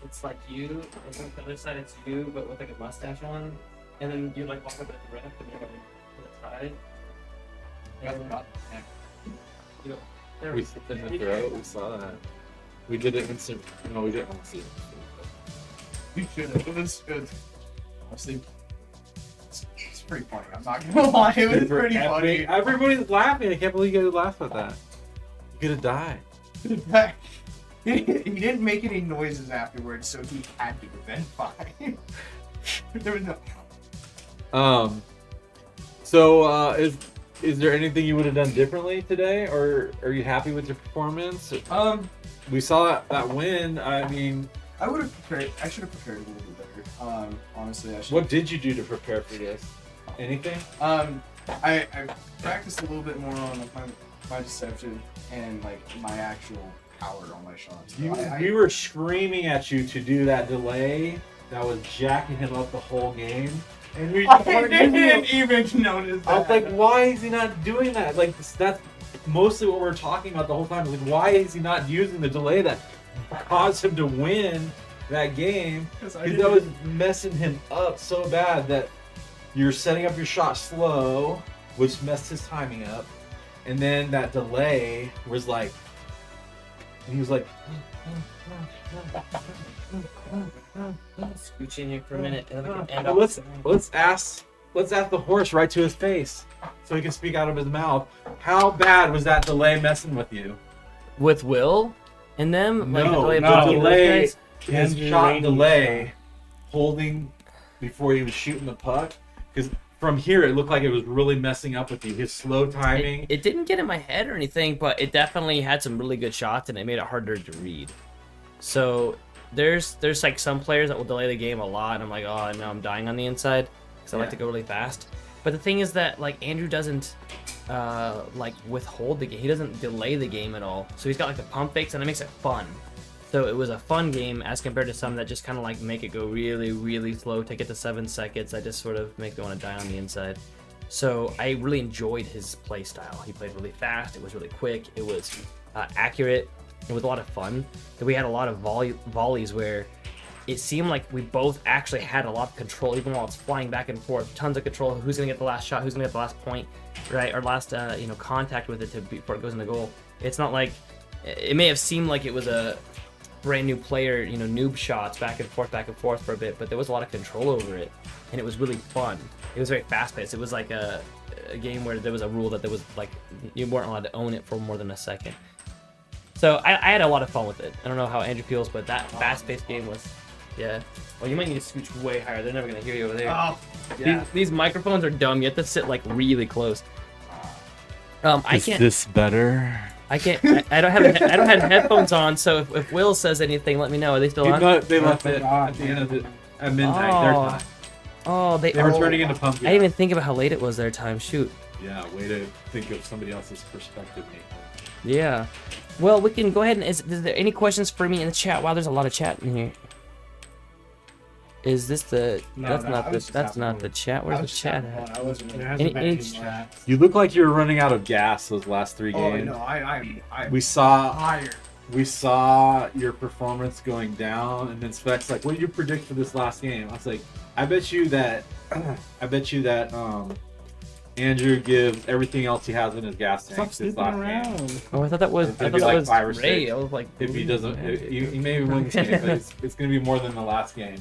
It's like you, I think the other side it's you, but with like a mustache on, and then you like walk up at the ref and you're like to the side. And you know, there We sit in the throat. We saw that. We did it instant. No, we didn't see it. you should have. It was good. Honestly, it's pretty funny. I'm not gonna lie. It was pretty funny. Everybody's laughing. I can't believe you guys laughed at that. You're gonna die. He didn't make any noises afterwards, so he had to have been fine. There was no. So is there anything you would have done differently today, or are you happy with your performance? We saw that win. I mean, I would have prepared. I should have prepared a little bit better. Honestly, I should. what did you do to prepare for this? Anything? I practiced a little bit more on like my deception and like my actual power on my shots. We were screaming at you to do that delay that was jacking him up the whole game. And we I didn't even notice that. I was like, why is he not doing that? Like, that's mostly what we're talking about the whole time. Like, why is he not using the delay that caused him to win that game? Because that was messing him up so bad that you're setting up your shot slow, which messed his timing up. And then that delay was like, he was like, scooch in here for a minute and then we can end well, up. let's ask the horse right to his face so he can speak out of his mouth. How bad was that delay messing with you? With Will and them? No, like the the delay, guys? his Andrew shot Rainey delay, holding before he was shooting the puck. Because from here, it looked like it was really messing up with you. His slow timing. It didn't get in my head or anything, but it definitely had some really good shots and it made it harder to read. So there's like some players that will delay the game a lot, and I'm like, oh no, I'm dying on the inside because I like to go really fast. But the thing is that like Andrew doesn't like withhold the game. He doesn't delay the game at all. So he's got like the pump fakes, and it makes it fun. So it was a fun game as compared to some that just kind of like make it go really, really slow, take it to 7 seconds. That just sort of make me want to die on the inside. So I really enjoyed his play style. He played really fast. It was really quick. It was accurate. It was a lot of fun. We had a lot of volleys where it seemed like we both actually had a lot of control, even while it's flying back and forth. Tons of control. Who's gonna get the last shot? Who's gonna get the last point? Right? Or last contact with it before it goes in the goal. It's not like it may have seemed like it was a brand new player, noob shots back and forth for a bit, but there was a lot of control over it, and it was really fun. It was very fast paced. It was like a game where there was a rule that there was like you weren't allowed to own it for more than a second. So I had a lot of fun with it. I don't know how Andrew feels, but that fast-paced game was, yeah. Well, you might need to scooch way higher. They're never gonna hear you over there. Oh, yeah. These microphones are dumb. You have to sit like really close. I can't. Is this better? I can't. I don't have. I don't have headphones on. So if Will says anything, let me know. Are they still on? They left it at the end of it at midnight. Their time. Oh, They were turning into pumpkin. I didn't even think about how late it was their time. Shoot. Yeah, way to think of somebody else's perspective, Nathan. Yeah. Well, we can go ahead and is there any questions for me in the chat? Wow, there's a lot of chat in here. Is this the? No, that's not the chat. Where's the chat at? I wasn't. There hasn't been Any too much. You look like you were running out of gas those last 3 Oh games. no, I We saw tired. your performance going down, and then Specs like, "What do you predict for this last game?" I was like, "I bet you that Andrew gives everything else he has in his gas tank Stop this snooping last game. around. Oh, I thought that was. It's I gonna thought be that like was 5 or Ray. 6. I was like, If he doesn't, he maybe win this game, but it's going to be more than the last game.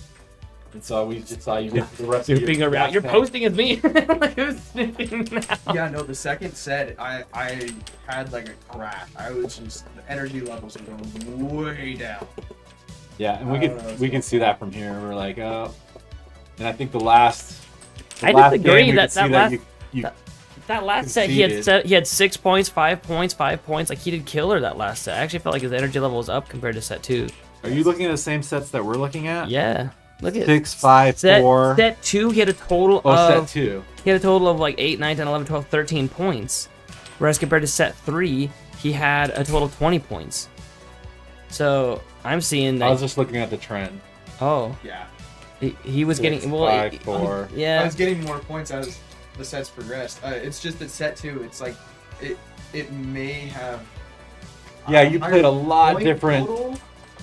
And so we just saw you with the rest snooping of your around. gas You're tank. posting as me. Like, who's snooping now? Yeah, no. The second set, I had like a crash. I was just the energy levels were going way down. Yeah, and I don't know, we can see that from here. We're like, and I think the last I last disagree game, we that could see last- you that last conceded. set he had 6 points, 5 points, 5 points. Like he did killer that last set. I actually felt like his energy level was up compared to set 2. Are you looking at the same sets that we're looking at? Yeah. Look at 6, 5, 4. Set 2, he had a total Oh, of set 2. He had a total of like 8, 9, 10, 11, 12, 13 points. Whereas compared to set 3, he had a total of 20 points. So I'm seeing that. I was just looking at the trend. Oh. Yeah. He was 6, getting. Well, 5, 4. I yeah. was getting more points as the sets progressed. It's just that set 2, it's like it may have. Yeah, you played a lot point different. total.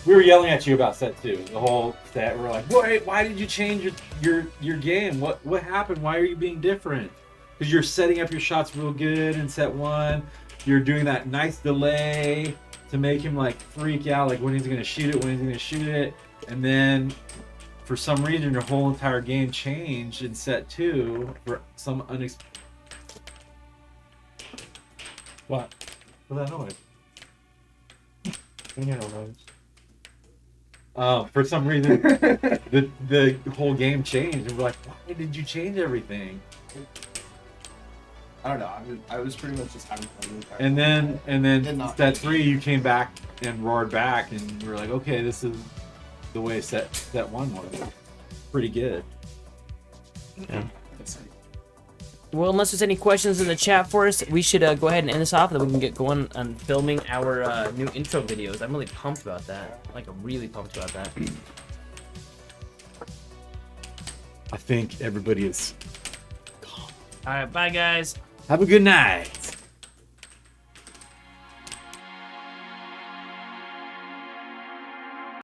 We were yelling at you about set 2. The whole set. We're like, why did you change your game? What happened? Why are you being different? Because you're setting up your shots real good in set 1. You're doing that nice delay to make him like freak out, like when he's gonna shoot it, and then for some reason your whole entire game changed in set 2 for some unexpected. What? What's that noise? For some reason, the whole game changed, and we're like, why did you change everything? I don't know. I was pretty much just having fun with it. And then Did not set change. 3, you came back and roared back, and we were like, okay, this is the way set 1 was. Pretty good. Well, unless there's any questions in the chat for us, we should go ahead and end this off, and then we can get going on filming our new intro videos. I'm really pumped about that. Like, I'm really pumped about that. I think everybody is. All right, bye, guys. Have a good night.